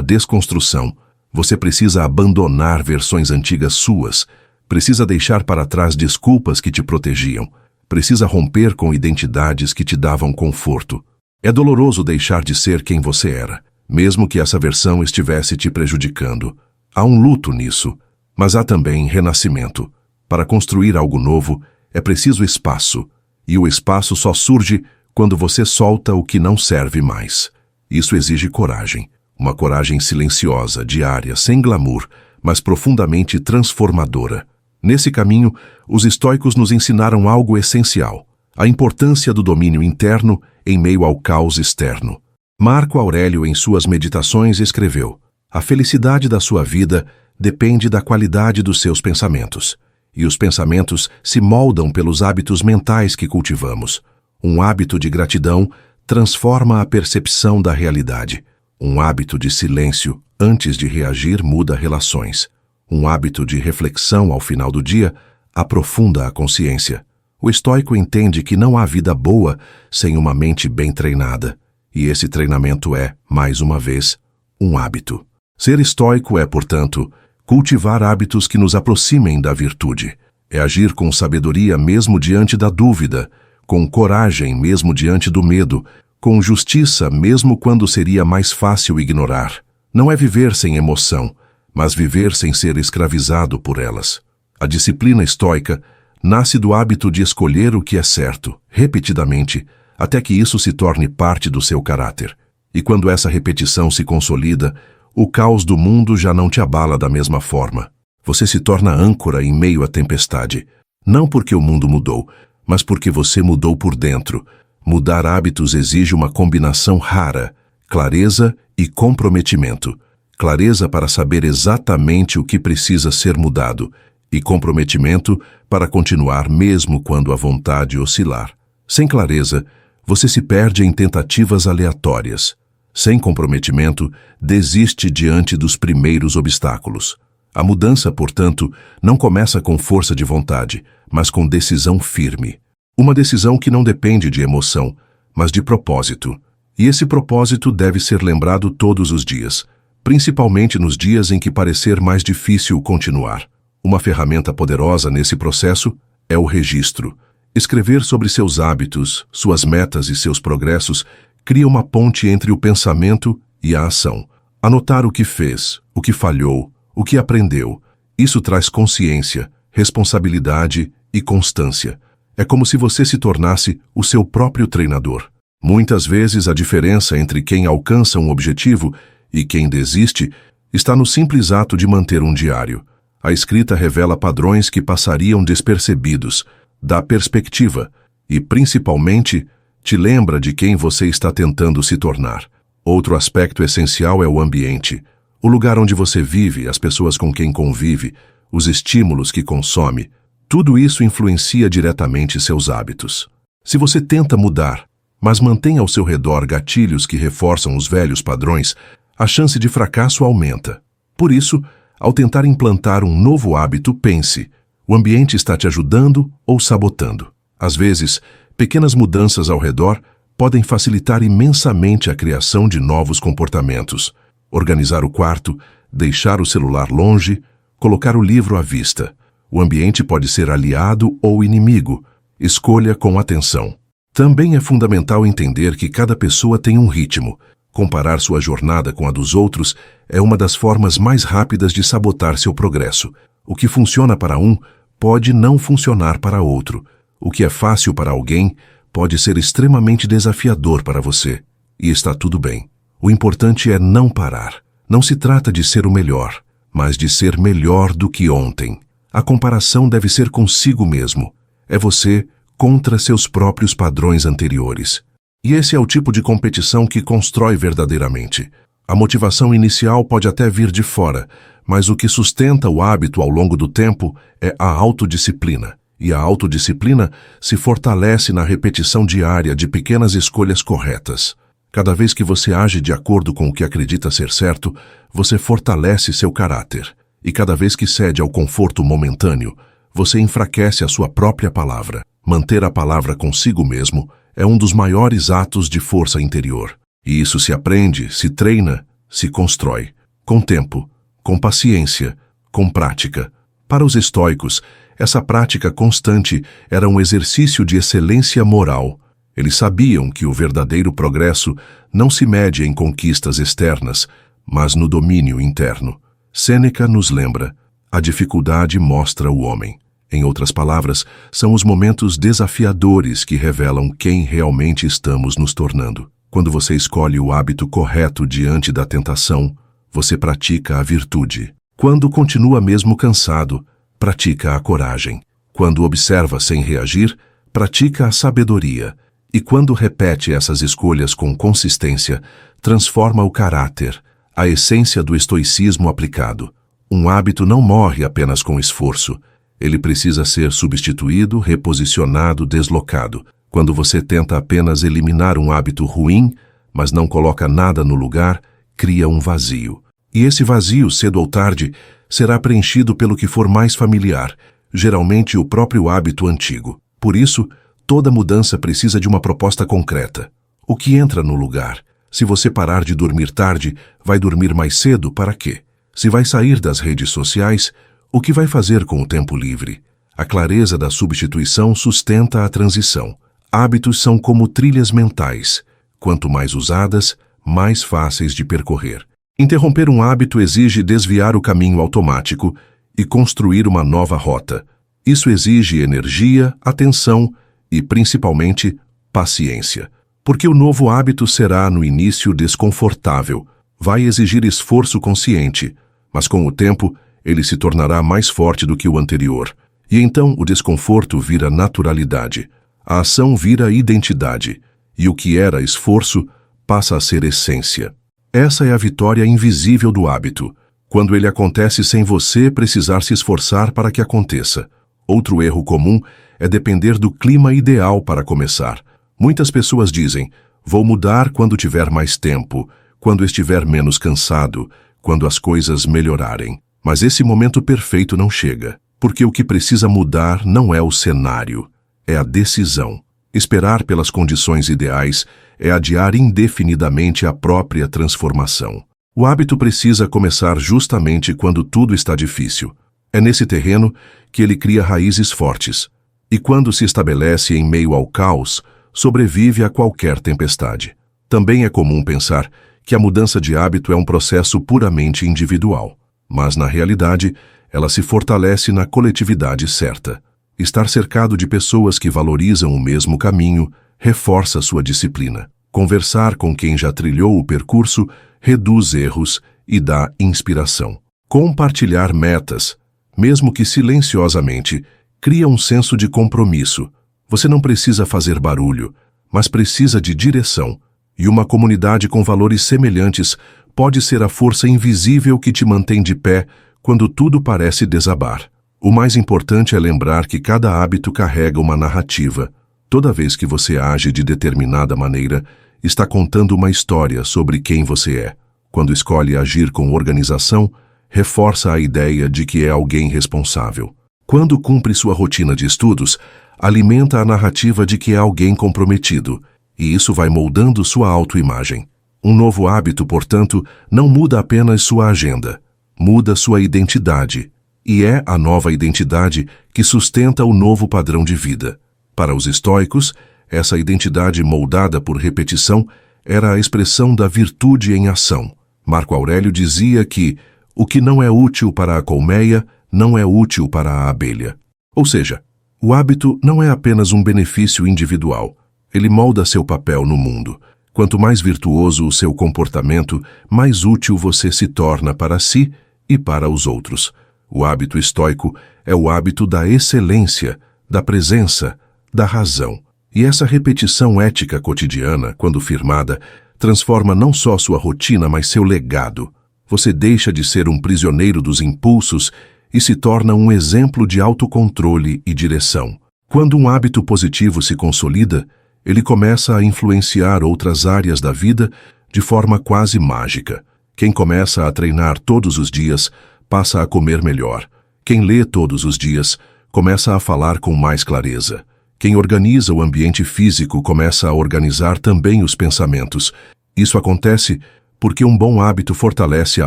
desconstrução. Você precisa abandonar versões antigas suas, precisa deixar para trás desculpas que te protegiam, precisa romper com identidades que te davam conforto. É doloroso deixar de ser quem você era, mesmo que essa versão estivesse te prejudicando. Há um luto nisso, mas há também renascimento. Para construir algo novo, é preciso espaço, e o espaço só surge quando você solta o que não serve mais. Isso exige coragem, uma coragem silenciosa, diária, sem glamour, mas profundamente transformadora. Nesse caminho, os estoicos nos ensinaram algo essencial: a importância do domínio interno em meio ao caos externo. Marco Aurélio, em suas meditações, escreveu: a felicidade da sua vida depende da qualidade dos seus pensamentos, e os pensamentos se moldam pelos hábitos mentais que cultivamos. Um hábito de gratidão transforma a percepção da realidade. Um hábito de silêncio antes de reagir muda relações. Um hábito de reflexão ao final do dia aprofunda a consciência. O estoico entende que não há vida boa sem uma mente bem treinada. E esse treinamento é, mais uma vez, um hábito. Ser estoico é, portanto, cultivar hábitos que nos aproximem da virtude. É agir com sabedoria mesmo diante da dúvida, com coragem mesmo diante do medo, com justiça mesmo quando seria mais fácil ignorar. Não é viver sem emoção, mas viver sem ser escravizado por elas. A disciplina estoica nasce do hábito de escolher o que é certo, repetidamente, até que isso se torne parte do seu caráter. E quando essa repetição se consolida, o caos do mundo já não te abala da mesma forma. Você se torna âncora em meio à tempestade, não porque o mundo mudou, mas porque você mudou por dentro. Mudar hábitos exige uma combinação rara: clareza e comprometimento. Clareza para saber exatamente o que precisa ser mudado, e comprometimento para continuar mesmo quando a vontade oscilar. Sem clareza, você se perde em tentativas aleatórias. Sem comprometimento, desiste diante dos primeiros obstáculos. A mudança, portanto, não começa com força de vontade, mas com decisão firme. Uma decisão que não depende de emoção, mas de propósito. E esse propósito deve ser lembrado todos os dias, principalmente nos dias em que parecer mais difícil continuar. Uma ferramenta poderosa nesse processo é o registro. Escrever sobre seus hábitos, suas metas e seus progressos cria uma ponte entre o pensamento e a ação. Anotar o que fez, o que falhou, o que aprendeu. Isso traz consciência, responsabilidade e constância. É como se você se tornasse o seu próprio treinador. Muitas vezes a diferença entre quem alcança um objetivo e quem desiste está no simples ato de manter um diário. A escrita revela padrões que passariam despercebidos, dá perspectiva e, principalmente, te lembra de quem você está tentando se tornar. Outro aspecto essencial é o ambiente. O lugar onde você vive, as pessoas com quem convive, os estímulos que consome. Tudo isso influencia diretamente seus hábitos. Se você tenta mudar, mas mantém ao seu redor gatilhos que reforçam os velhos padrões, a chance de fracasso aumenta. Por isso, ao tentar implantar um novo hábito, pense: o ambiente está te ajudando ou sabotando? Às vezes, pequenas mudanças ao redor podem facilitar imensamente a criação de novos comportamentos. Organizar o quarto, deixar o celular longe, colocar o livro à vista. O ambiente pode ser aliado ou inimigo. Escolha com atenção. Também é fundamental entender que cada pessoa tem um ritmo. Comparar sua jornada com a dos outros é uma das formas mais rápidas de sabotar seu progresso. O que funciona para um pode não funcionar para outro. O que é fácil para alguém pode ser extremamente desafiador para você. E está tudo bem. O importante é não parar. Não se trata de ser o melhor, mas de ser melhor do que ontem. A comparação deve ser consigo mesmo. É você contra seus próprios padrões anteriores. E esse é o tipo de competição que constrói verdadeiramente. A motivação inicial pode até vir de fora, mas o que sustenta o hábito ao longo do tempo é a autodisciplina. E a autodisciplina se fortalece na repetição diária de pequenas escolhas corretas. Cada vez que você age de acordo com o que acredita ser certo, você fortalece seu caráter. E cada vez que cede ao conforto momentâneo, você enfraquece a sua própria palavra. Manter a palavra consigo mesmo é um dos maiores atos de força interior. E isso se aprende, se treina, se constrói. Com tempo, com paciência, com prática. Para os estoicos, essa prática constante era um exercício de excelência moral. Eles sabiam que o verdadeiro progresso não se mede em conquistas externas, mas no domínio interno. Sêneca nos lembra: a dificuldade mostra o homem. Em outras palavras, são os momentos desafiadores que revelam quem realmente estamos nos tornando. Quando você escolhe o hábito correto diante da tentação, você pratica a virtude. Quando continua mesmo cansado, pratica a coragem. Quando observa sem reagir, pratica a sabedoria. E quando repete essas escolhas com consistência, transforma o caráter, a essência do estoicismo aplicado. Um hábito não morre apenas com esforço. Ele precisa ser substituído, reposicionado, deslocado. Quando você tenta apenas eliminar um hábito ruim, mas não coloca nada no lugar, cria um vazio. E esse vazio, cedo ou tarde, será preenchido pelo que for mais familiar, geralmente o próprio hábito antigo. Por isso, toda mudança precisa de uma proposta concreta. O que entra no lugar? Se você parar de dormir tarde, vai dormir mais cedo para quê? Se vai sair das redes sociais, o que vai fazer com o tempo livre? A clareza da substituição sustenta a transição. Hábitos são como trilhas mentais. Quanto mais usadas, mais fáceis de percorrer. Interromper um hábito exige desviar o caminho automático e construir uma nova rota. Isso exige energia, atenção e, principalmente, paciência. Porque o novo hábito será, no início, desconfortável. Vai exigir esforço consciente, mas com o tempo, ele se tornará mais forte do que o anterior. E então o desconforto vira naturalidade. A ação vira identidade. E o que era esforço passa a ser essência. Essa é a vitória invisível do hábito, quando ele acontece sem você precisar se esforçar para que aconteça. Outro erro comum é depender do clima ideal para começar. Muitas pessoas dizem: vou mudar quando tiver mais tempo, quando estiver menos cansado, quando as coisas melhorarem. Mas esse momento perfeito não chega, porque o que precisa mudar não é o cenário, é a decisão. Esperar pelas condições ideais é adiar indefinidamente a própria transformação. O hábito precisa começar justamente quando tudo está difícil. É nesse terreno que ele cria raízes fortes. E quando se estabelece em meio ao caos, sobrevive a qualquer tempestade. Também é comum pensar que a mudança de hábito é um processo puramente individual. Mas, na realidade, ela se fortalece na coletividade certa. Estar cercado de pessoas que valorizam o mesmo caminho reforça sua disciplina. Conversar com quem já trilhou o percurso reduz erros e dá inspiração. Compartilhar metas, mesmo que silenciosamente, cria um senso de compromisso. Você não precisa fazer barulho, mas precisa de direção. E uma comunidade com valores semelhantes pode ser a força invisível que te mantém de pé quando tudo parece desabar. O mais importante é lembrar que cada hábito carrega uma narrativa. Toda vez que você age de determinada maneira, está contando uma história sobre quem você é. Quando escolhe agir com organização, reforça a ideia de que é alguém responsável. Quando cumpre sua rotina de estudos, alimenta a narrativa de que é alguém comprometido, e isso vai moldando sua autoimagem. Um novo hábito, portanto, não muda apenas sua agenda, muda sua identidade. E é a nova identidade que sustenta o novo padrão de vida. Para os estoicos, essa identidade moldada por repetição era a expressão da virtude em ação. Marco Aurélio dizia que o que não é útil para a colmeia não é útil para a abelha. Ou seja, o hábito não é apenas um benefício individual. Ele molda seu papel no mundo. Quanto mais virtuoso o seu comportamento, mais útil você se torna para si e para os outros. O hábito estoico é o hábito da excelência, da presença, da razão. E essa repetição ética cotidiana, quando firmada, transforma não só sua rotina, mas seu legado. Você deixa de ser um prisioneiro dos impulsos e se torna um exemplo de autocontrole e direção. Quando um hábito positivo se consolida, ele começa a influenciar outras áreas da vida de forma quase mágica. Quem começa a treinar todos os dias passa a comer melhor. Quem lê todos os dias começa a falar com mais clareza. Quem organiza o ambiente físico começa a organizar também os pensamentos. Isso acontece porque um bom hábito fortalece a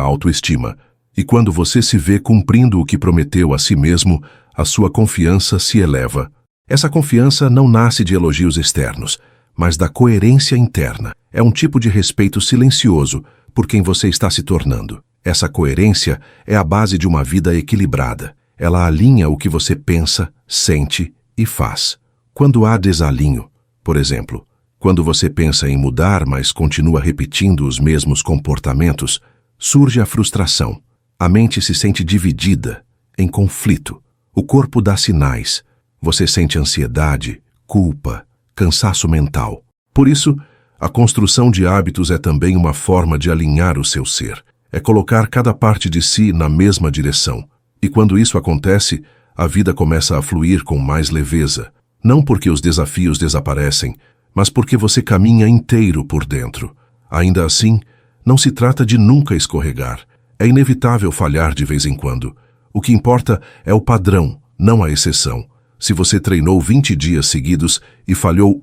autoestima. E quando você se vê cumprindo o que prometeu a si mesmo, a sua confiança se eleva. Essa confiança não nasce de elogios externos, mas da coerência interna. É um tipo de respeito silencioso por quem você está se tornando. Essa coerência é a base de uma vida equilibrada. Ela alinha o que você pensa, sente e faz. Quando há desalinho, por exemplo, quando você pensa em mudar, mas continua repetindo os mesmos comportamentos, surge a frustração. A mente se sente dividida, em conflito. O corpo dá sinais. Você sente ansiedade, culpa, cansaço mental. Por isso, a construção de hábitos é também uma forma de alinhar o seu ser. É colocar cada parte de si na mesma direção. E quando isso acontece, a vida começa a fluir com mais leveza. Não porque os desafios desaparecem, mas porque você caminha inteiro por dentro. Ainda assim, não se trata de nunca escorregar. É inevitável falhar de vez em quando. O que importa é o padrão, não a exceção. Se você treinou 20 dias seguidos e falhou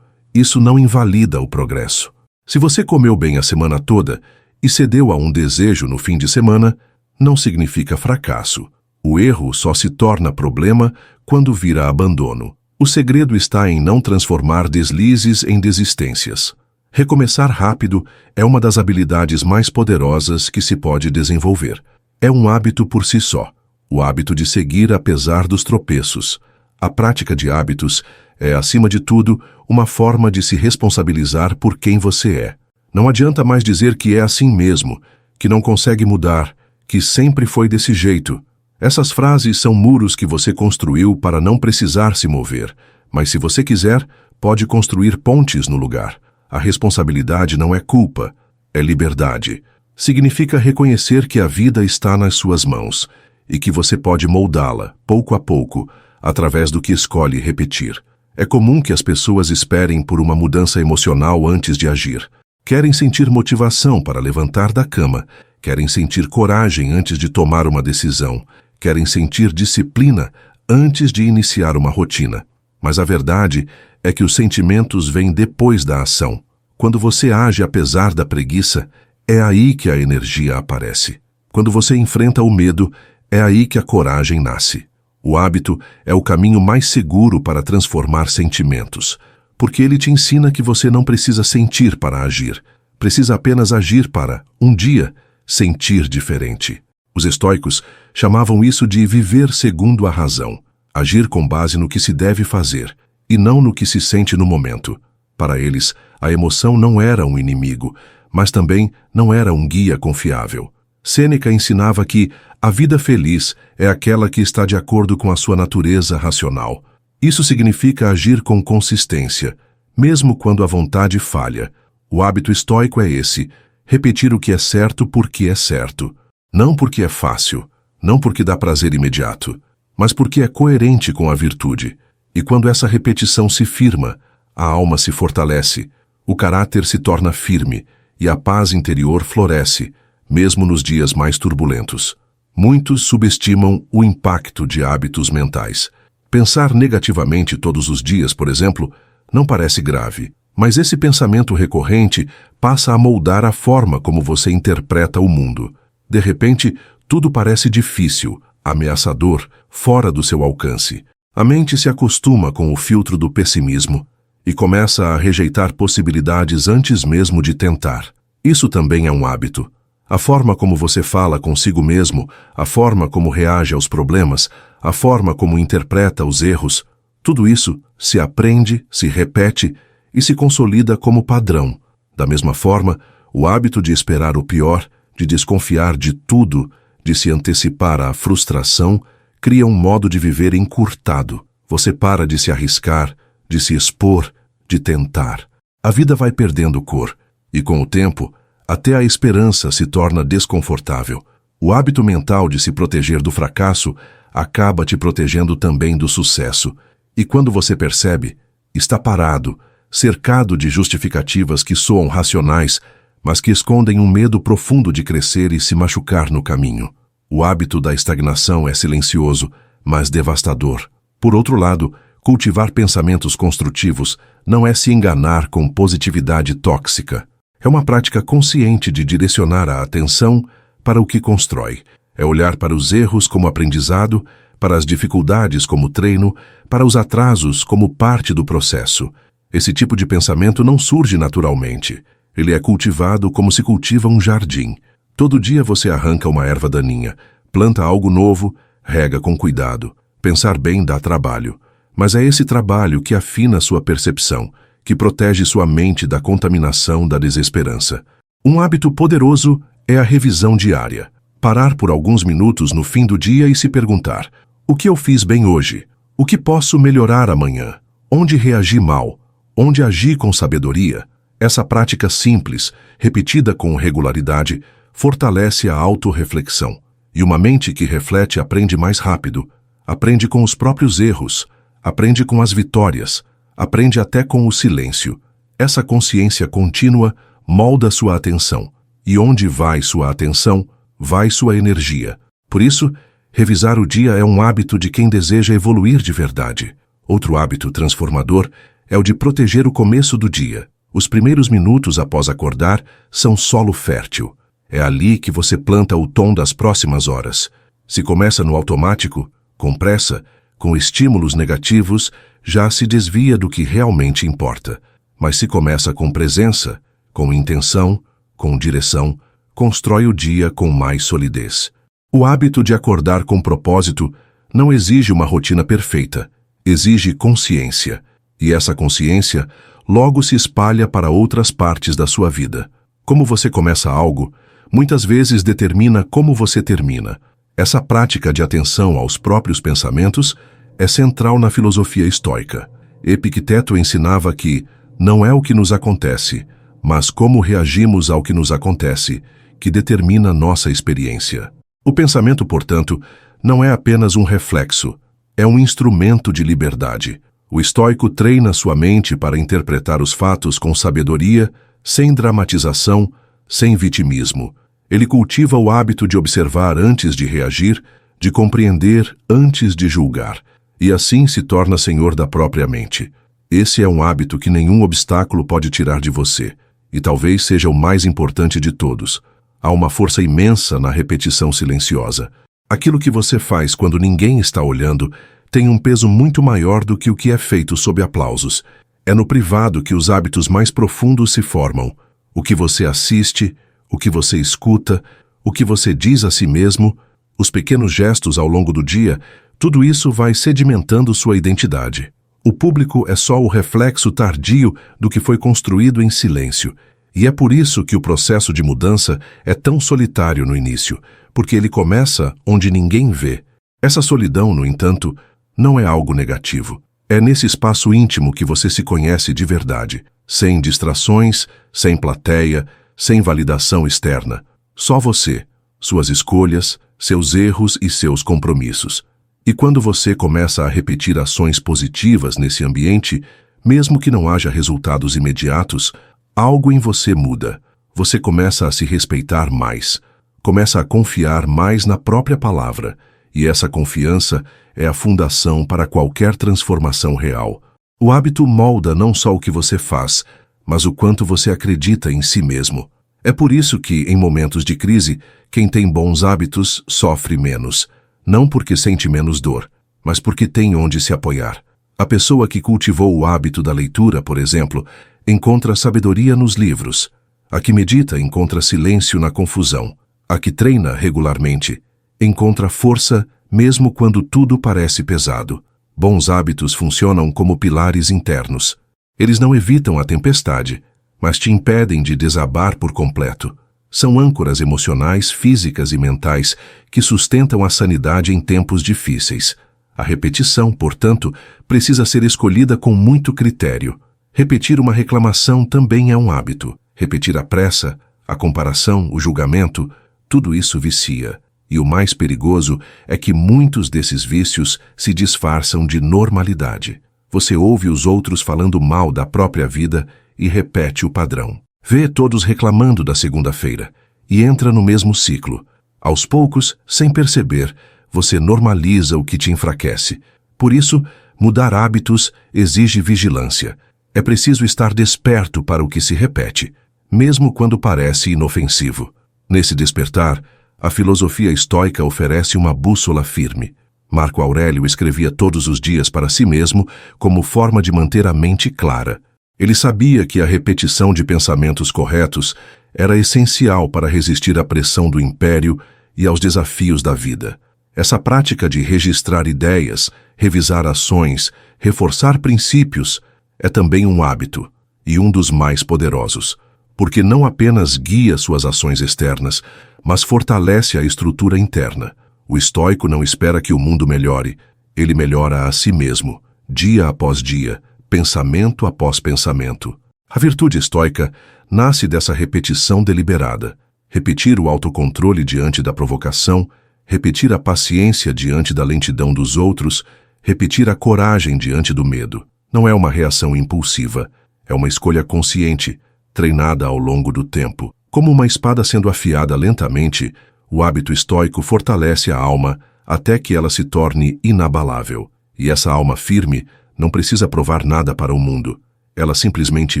isso não invalida o progresso. Se você comeu bem a semana toda e cedeu a um desejo no fim de semana, não significa fracasso. O erro só se torna problema quando vira abandono. O segredo está em não transformar deslizes em desistências. Recomeçar rápido é uma das habilidades mais poderosas que se pode desenvolver. É um hábito por si só, o hábito de seguir apesar dos tropeços. A prática de hábitos é, acima de tudo, uma forma de se responsabilizar por quem você é. Não adianta mais dizer que é assim mesmo, que não consegue mudar, que sempre foi desse jeito. Essas frases são muros que você construiu para não precisar se mover, mas se você quiser, pode construir pontes no lugar. A responsabilidade não é culpa, é liberdade. Significa reconhecer que a vida está nas suas mãos e que você pode moldá-la, pouco a pouco, através do que escolhe repetir. É comum que as pessoas esperem por uma mudança emocional antes de agir. Querem sentir motivação para levantar da cama, querem sentir coragem antes de tomar uma decisão, querem sentir disciplina antes de iniciar uma rotina. Mas a verdade é que os sentimentos vêm depois da ação. Quando você age apesar da preguiça, é aí que a energia aparece. Quando você enfrenta o medo, é aí que a coragem nasce. O hábito é o caminho mais seguro para transformar sentimentos, porque ele te ensina que você não precisa sentir para agir, precisa apenas agir para, um dia, sentir diferente. Os estoicos chamavam isso de viver segundo a razão, agir com base no que se deve fazer, e não no que se sente no momento. Para eles, a emoção não era um inimigo, mas também não era um guia confiável. Sêneca ensinava que a vida feliz é aquela que está de acordo com a sua natureza racional. Isso significa agir com consistência, mesmo quando a vontade falha. O hábito estoico é esse: repetir o que é certo porque é certo. Não porque é fácil, não porque dá prazer imediato, mas porque é coerente com a virtude. E quando essa repetição se firma, a alma se fortalece, o caráter se torna firme e a paz interior floresce, mesmo nos dias mais turbulentos. Muitos subestimam o impacto de hábitos mentais. Pensar negativamente todos os dias, por exemplo, não parece grave, mas esse pensamento recorrente passa a moldar a forma como você interpreta o mundo. De repente, tudo parece difícil, ameaçador, fora do seu alcance. A mente se acostuma com o filtro do pessimismo e começa a rejeitar possibilidades antes mesmo de tentar. Isso também é um hábito. A forma como você fala consigo mesmo, a forma como reage aos problemas, a forma como interpreta os erros, tudo isso se aprende, se repete e se consolida como padrão. Da mesma forma, o hábito de esperar o pior, de desconfiar de tudo, de se antecipar à frustração, cria um modo de viver encurtado. Você para de se arriscar, de se expor, de tentar. A vida vai perdendo cor, e com o tempo, até a esperança se torna desconfortável. O hábito mental de se proteger do fracasso acaba te protegendo também do sucesso. E quando você percebe, está parado, cercado de justificativas que soam racionais, mas que escondem um medo profundo de crescer e se machucar no caminho. O hábito da estagnação é silencioso, mas devastador. Por outro lado, Cultivar pensamentos construtivos não é se enganar com positividade tóxica. É uma prática consciente de direcionar a atenção para o que constrói. É olhar para os erros como aprendizado, para as dificuldades como treino, para os atrasos como parte do processo. Esse tipo de pensamento não surge naturalmente. Ele é cultivado como se cultiva um jardim. Todo dia você arranca uma erva daninha, planta algo novo, rega com cuidado. Pensar bem dá trabalho. Mas é esse trabalho que afina sua percepção, que protege sua mente da contaminação da desesperança. Um hábito poderoso é a revisão diária. Parar por alguns minutos no fim do dia e se perguntar: o que eu fiz bem hoje? O que posso melhorar amanhã? Onde reagi mal? Onde agi com sabedoria? Essa prática simples, repetida com regularidade, fortalece a autorreflexão. E uma mente que reflete aprende mais rápido, aprende com os próprios erros, aprende com as vitórias, aprende até com o silêncio. Essa consciência contínua molda sua atenção. E onde vai sua atenção, vai sua energia. Por isso, revisar o dia é um hábito de quem deseja evoluir de verdade. Outro hábito transformador é o de proteger o começo do dia. Os primeiros minutos após acordar são solo fértil. É ali que você planta o tom das próximas horas. Se começa no automático, com pressa, com estímulos negativos, já se desvia do que realmente importa. Mas se começa com presença, com intenção, com direção, constrói o dia com mais solidez. O hábito de acordar com propósito não exige uma rotina perfeita, exige consciência. E essa consciência logo se espalha para outras partes da sua vida. Como você começa algo, muitas vezes determina como você termina. Essa prática de atenção aos próprios pensamentos é central na filosofia estoica. Epicteto ensinava que não é o que nos acontece, mas como reagimos ao que nos acontece, que determina nossa experiência. O pensamento, portanto, não é apenas um reflexo, é um instrumento de liberdade. O estoico treina sua mente para interpretar os fatos com sabedoria, sem dramatização, sem vitimismo. Ele cultiva o hábito de observar antes de reagir, de compreender antes de julgar, e assim se torna senhor da própria mente. Esse é um hábito que nenhum obstáculo pode tirar de você, e talvez seja o mais importante de todos. Há uma força imensa na repetição silenciosa. Aquilo que você faz quando ninguém está olhando tem um peso muito maior do que o que é feito sob aplausos. É no privado que os hábitos mais profundos se formam. O que você assiste, o que você escuta, o que você diz a si mesmo, os pequenos gestos ao longo do dia, tudo isso vai sedimentando sua identidade. O público é só o reflexo tardio do que foi construído em silêncio. E é por isso que o processo de mudança é tão solitário no início, porque ele começa onde ninguém vê. Essa solidão, no entanto, não é algo negativo. É nesse espaço íntimo que você se conhece de verdade, sem distrações, sem plateia, sem validação externa. Só você, suas escolhas, seus erros e seus compromissos. E quando você começa a repetir ações positivas nesse ambiente, mesmo que não haja resultados imediatos, algo em você muda. Você começa a se respeitar mais, começa a confiar mais na própria palavra, e essa confiança é a fundação para qualquer transformação real. O hábito molda não só o que você faz, mas o quanto você acredita em si mesmo. É por isso que, em momentos de crise, quem tem bons hábitos sofre menos, não porque sente menos dor, mas porque tem onde se apoiar. A pessoa que cultivou o hábito da leitura, por exemplo, encontra sabedoria nos livros. A que medita encontra silêncio na confusão. A que treina regularmente encontra força mesmo quando tudo parece pesado. Bons hábitos funcionam como pilares internos. Eles não evitam a tempestade, mas te impedem de desabar por completo. São âncoras emocionais, físicas e mentais que sustentam a sanidade em tempos difíceis. A repetição, portanto, precisa ser escolhida com muito critério. Repetir uma reclamação também é um hábito. Repetir a pressa, a comparação, o julgamento, tudo isso vicia. E o mais perigoso é que muitos desses vícios se disfarçam de normalidade. Você ouve os outros falando mal da própria vida e repete o padrão. Vê todos reclamando da segunda-feira e entra no mesmo ciclo. Aos poucos, sem perceber, você normaliza o que te enfraquece. Por isso, Mudar hábitos exige vigilância. É preciso estar desperto para o que se repete, mesmo quando parece inofensivo. Nesse despertar, a filosofia estoica oferece uma bússola firme. Marco Aurélio escrevia todos os dias para si mesmo como forma de manter a mente clara. Ele sabia que a repetição de pensamentos corretos era essencial para resistir à pressão do império e aos desafios da vida. Essa prática de registrar ideias, revisar ações, reforçar princípios, é também um hábito, e um dos mais poderosos, porque não apenas guia suas ações externas, mas fortalece a estrutura interna. O estoico não espera que o mundo melhore, ele melhora a si mesmo, dia após dia, pensamento após pensamento. A virtude estoica nasce dessa repetição deliberada. Repetir o autocontrole diante da provocação, repetir a paciência diante da lentidão dos outros, repetir a coragem diante do medo. Não é uma reação impulsiva, é uma escolha consciente, treinada ao longo do tempo. Como uma espada sendo afiada lentamente, o hábito estoico fortalece a alma até que ela se torne inabalável. E essa alma firme não precisa provar nada para o mundo. Ela simplesmente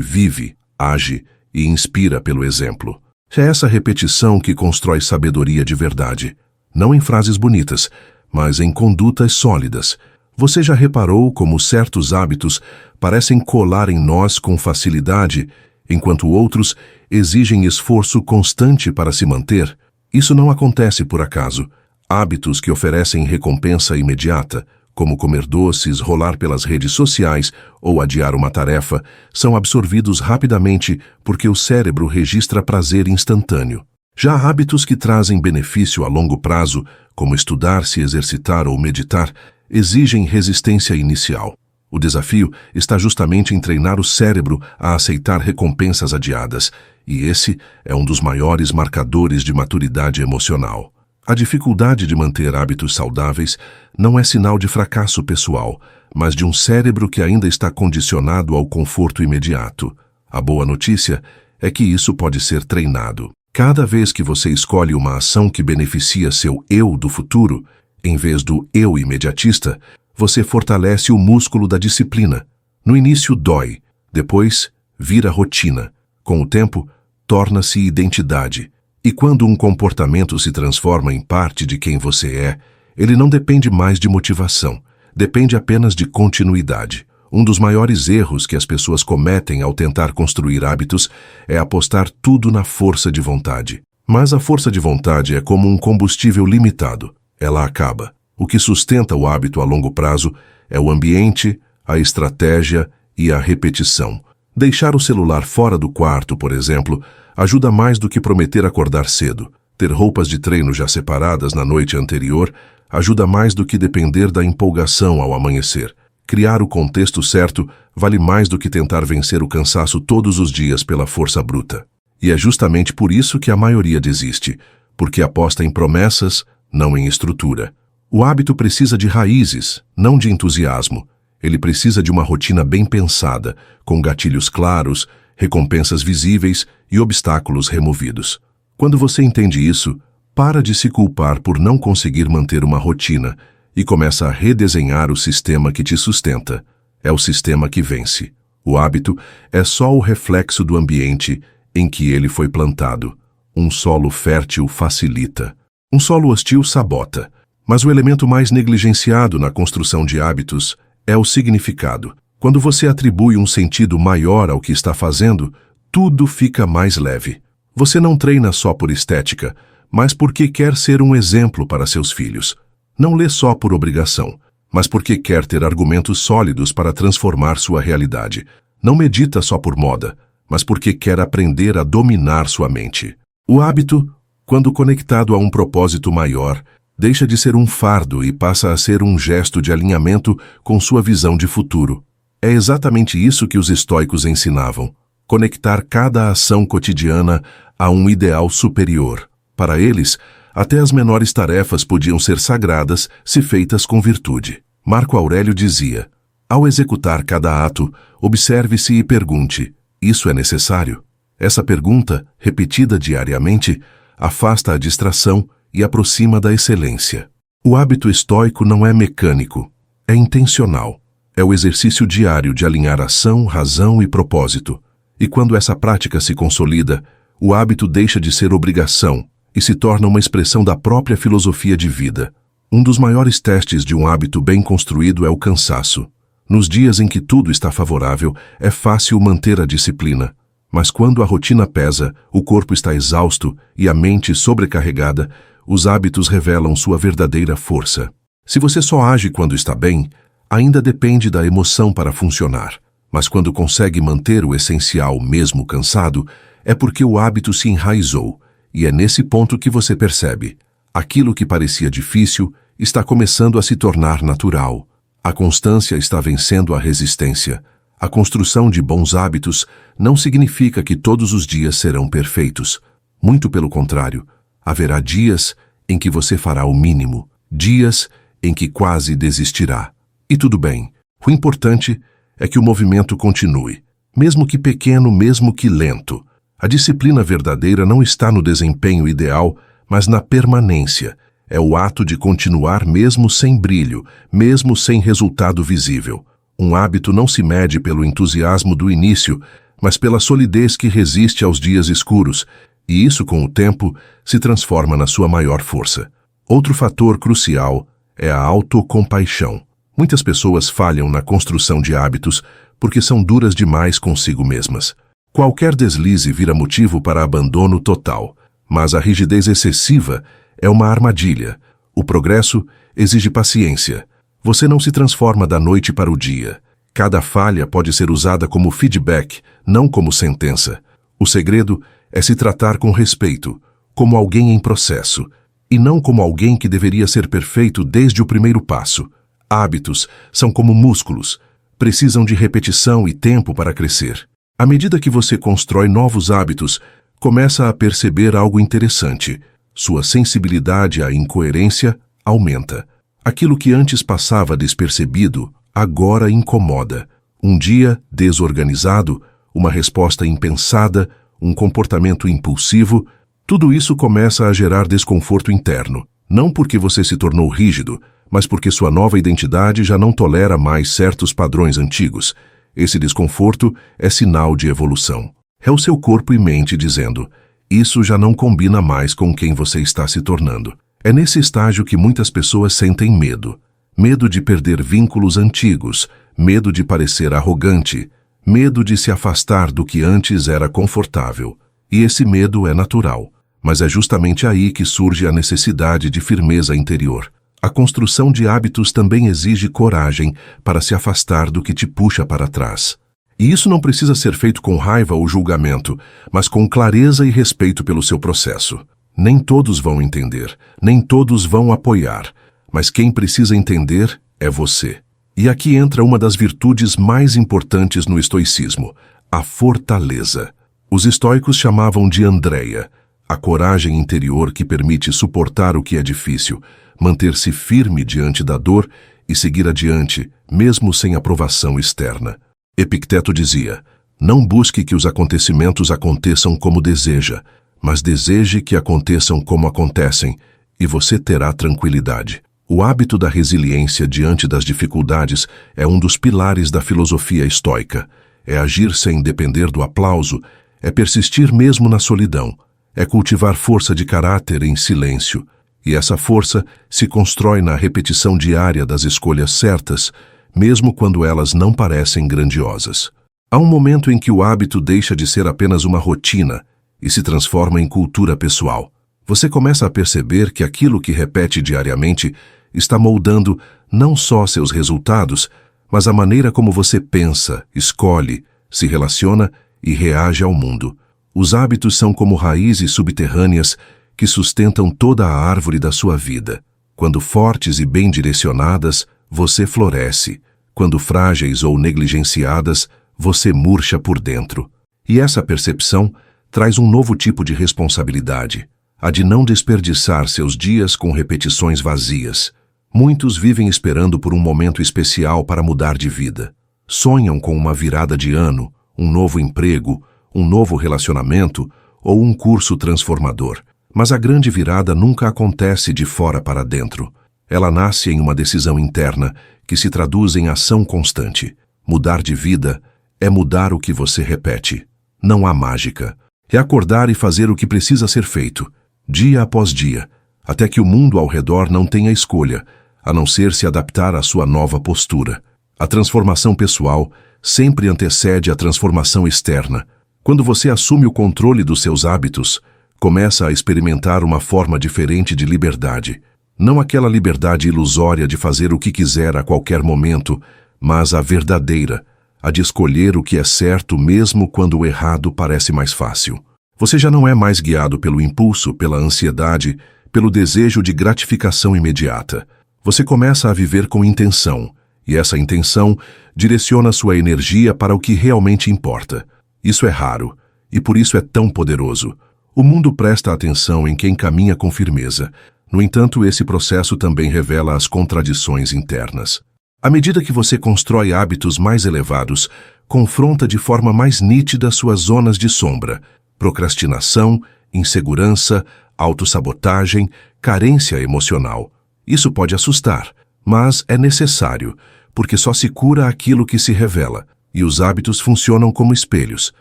vive, age e inspira pelo exemplo. É essa repetição que constrói sabedoria de verdade. Não em frases bonitas, mas em condutas sólidas. Você já reparou como certos hábitos parecem colar em nós com facilidade, enquanto outros exigem esforço constante para se manter? Isso não acontece por acaso. Hábitos que oferecem recompensa imediata, como comer doces, rolar pelas redes sociais ou adiar uma tarefa, são absorvidos rapidamente porque o cérebro registra prazer instantâneo. Já hábitos que trazem benefício a longo prazo, como estudar, se exercitar ou meditar, exigem resistência inicial. O desafio está justamente em treinar o cérebro a aceitar recompensas adiadas, e esse é um dos maiores marcadores de maturidade emocional. A dificuldade de manter hábitos saudáveis não é sinal de fracasso pessoal, mas de um cérebro que ainda está condicionado ao conforto imediato. A boa notícia é que isso pode ser treinado. Cada vez que você escolhe uma ação que beneficia seu eu do futuro, em vez do eu imediatista, você fortalece o músculo da disciplina. No início dói, depois vira rotina. Com o tempo, torna-se identidade. E quando um comportamento se transforma em parte de quem você é, ele não depende mais de motivação, depende apenas de continuidade. Um dos maiores erros que as pessoas cometem ao tentar construir hábitos é apostar tudo na força de vontade. Mas a força de vontade é como um combustível limitado. Ela acaba. O que sustenta o hábito a longo prazo é o ambiente, a estratégia e a repetição. Deixar o celular fora do quarto, por exemplo, ajuda mais do que prometer acordar cedo. Ter roupas de treino já separadas na noite anterior ajuda mais do que depender da empolgação ao amanhecer. Criar o contexto certo vale mais do que tentar vencer o cansaço todos os dias pela força bruta. E é justamente por isso que a maioria desiste, porque aposta em promessas, não em estrutura. O hábito precisa de raízes, não de entusiasmo. Ele precisa de uma rotina bem pensada, com gatilhos claros, recompensas visíveis e obstáculos removidos. Quando você entende isso, para de se culpar por não conseguir manter uma rotina e começa a redesenhar o sistema que te sustenta. É o sistema que vence. O hábito é só o reflexo do ambiente em que ele foi plantado. Um solo fértil facilita. Um solo hostil sabota. Mas o elemento mais negligenciado na construção de hábitos é o significado. Quando você atribui um sentido maior ao que está fazendo, tudo fica mais leve. Você não treina só por estética, mas porque quer ser um exemplo para seus filhos. Não lê só por obrigação, mas porque quer ter argumentos sólidos para transformar sua realidade. Não medita só por moda, mas porque quer aprender a dominar sua mente. O hábito, quando conectado a um propósito maior, deixa de ser um fardo e passa a ser um gesto de alinhamento com sua visão de futuro. É exatamente isso que os estoicos ensinavam: conectar cada ação cotidiana a um ideal superior. Para eles, até as menores tarefas podiam ser sagradas se feitas com virtude. Marco Aurélio dizia: ao executar cada ato, observe-se e pergunte: isso é necessário? Essa pergunta, repetida diariamente, afasta a distração e aproxima da excelência. O hábito estoico não é mecânico, é intencional. É o exercício diário de alinhar ação, razão e propósito. E quando essa prática se consolida, o hábito deixa de ser obrigação e se torna uma expressão da própria filosofia de vida. Um dos maiores testes de um hábito bem construído é o cansaço. Nos dias em que tudo está favorável, é fácil manter a disciplina. Mas quando a rotina pesa, o corpo está exausto e a mente sobrecarregada, os hábitos revelam sua verdadeira força. Se você só age quando está bem, ainda depende da emoção para funcionar. Mas quando consegue manter o essencial mesmo cansado, é porque o hábito se enraizou. E é nesse ponto que você percebe. Aquilo que parecia difícil está começando a se tornar natural. A constância está vencendo a resistência. A construção de bons hábitos não significa que todos os dias serão perfeitos. Muito pelo contrário, haverá dias em que você fará o mínimo, dias em que quase desistirá. E tudo bem. O importante é que o movimento continue, mesmo que pequeno, mesmo que lento. A disciplina verdadeira não está no desempenho ideal, mas na permanência. É o ato de continuar mesmo sem brilho, mesmo sem resultado visível. Um hábito não se mede pelo entusiasmo do início, mas pela solidez que resiste aos dias escuros, e isso, com o tempo, se transforma na sua maior força. Outro fator crucial é a autocompaixão. Muitas pessoas falham na construção de hábitos porque são duras demais consigo mesmas. Qualquer deslize vira motivo para abandono total, mas a rigidez excessiva é uma armadilha. O progresso exige paciência. Você não se transforma da noite para o dia. Cada falha pode ser usada como feedback, não como sentença. O segredo é se tratar com respeito, como alguém em processo, e não como alguém que deveria ser perfeito desde o primeiro passo. Hábitos são como músculos, precisam de repetição e tempo para crescer. À medida que você constrói novos hábitos, começa a perceber algo interessante. Sua sensibilidade à incoerência aumenta. Aquilo que antes passava despercebido, agora incomoda. Um dia desorganizado, uma resposta impensada, um comportamento impulsivo, tudo isso começa a gerar desconforto interno. Não porque você se tornou rígido, mas porque sua nova identidade já não tolera mais certos padrões antigos. Esse desconforto é sinal de evolução. É o seu corpo e mente dizendo: isso já não combina mais com quem você está se tornando. É nesse estágio que muitas pessoas sentem medo. Medo de perder vínculos antigos, medo de parecer arrogante, medo de se afastar do que antes era confortável. E esse medo é natural, mas é justamente aí que surge a necessidade de firmeza interior. A construção de hábitos também exige coragem para se afastar do que te puxa para trás. E isso não precisa ser feito com raiva ou julgamento, mas com clareza e respeito pelo seu processo. Nem todos vão entender, nem todos vão apoiar, mas quem precisa entender é você. E aqui entra uma das virtudes mais importantes no estoicismo, a fortaleza. Os estoicos chamavam de Andreia, a coragem interior que permite suportar o que é difícil, manter-se firme diante da dor e seguir adiante, mesmo sem aprovação externa. Epicteto dizia: não busque que os acontecimentos aconteçam como deseja, mas deseje que aconteçam como acontecem, e você terá tranquilidade. O hábito da resiliência diante das dificuldades é um dos pilares da filosofia estoica. É agir sem depender do aplauso, é persistir mesmo na solidão, é cultivar força de caráter em silêncio. E essa força se constrói na repetição diária das escolhas certas, mesmo quando elas não parecem grandiosas. Há um momento em que o hábito deixa de ser apenas uma rotina e se transforma em cultura pessoal. Você começa a perceber que aquilo que repete diariamente está moldando não só seus resultados, mas a maneira como você pensa, escolhe, se relaciona e reage ao mundo. Os hábitos são como raízes subterrâneas que sustentam toda a árvore da sua vida. Quando fortes e bem direcionadas, você floresce. Quando frágeis ou negligenciadas, você murcha por dentro. E essa percepção traz um novo tipo de responsabilidade, a de não desperdiçar seus dias com repetições vazias. Muitos vivem esperando por um momento especial para mudar de vida. Sonham com uma virada de ano, um novo emprego, um novo relacionamento ou um curso transformador. Mas a grande virada nunca acontece de fora para dentro. Ela nasce em uma decisão interna que se traduz em ação constante. Mudar de vida é mudar o que você repete. Não há mágica. É acordar e fazer o que precisa ser feito, dia após dia, até que o mundo ao redor não tenha escolha, a não ser se adaptar à sua nova postura. A transformação pessoal sempre antecede a transformação externa. Quando você assume o controle dos seus hábitos, começa a experimentar uma forma diferente de liberdade. Não aquela liberdade ilusória de fazer o que quiser a qualquer momento, mas a verdadeira, a de escolher o que é certo mesmo quando o errado parece mais fácil. Você já não é mais guiado pelo impulso, pela ansiedade, pelo desejo de gratificação imediata. Você começa a viver com intenção, e essa intenção direciona sua energia para o que realmente importa. Isso é raro, e por isso é tão poderoso. O mundo presta atenção em quem caminha com firmeza. No entanto, esse processo também revela as contradições internas. À medida que você constrói hábitos mais elevados, confronta de forma mais nítida suas zonas de sombra: procrastinação, insegurança, autossabotagem, carência emocional. Isso pode assustar, mas é necessário, porque só se cura aquilo que se revela, e os hábitos funcionam como espelhos.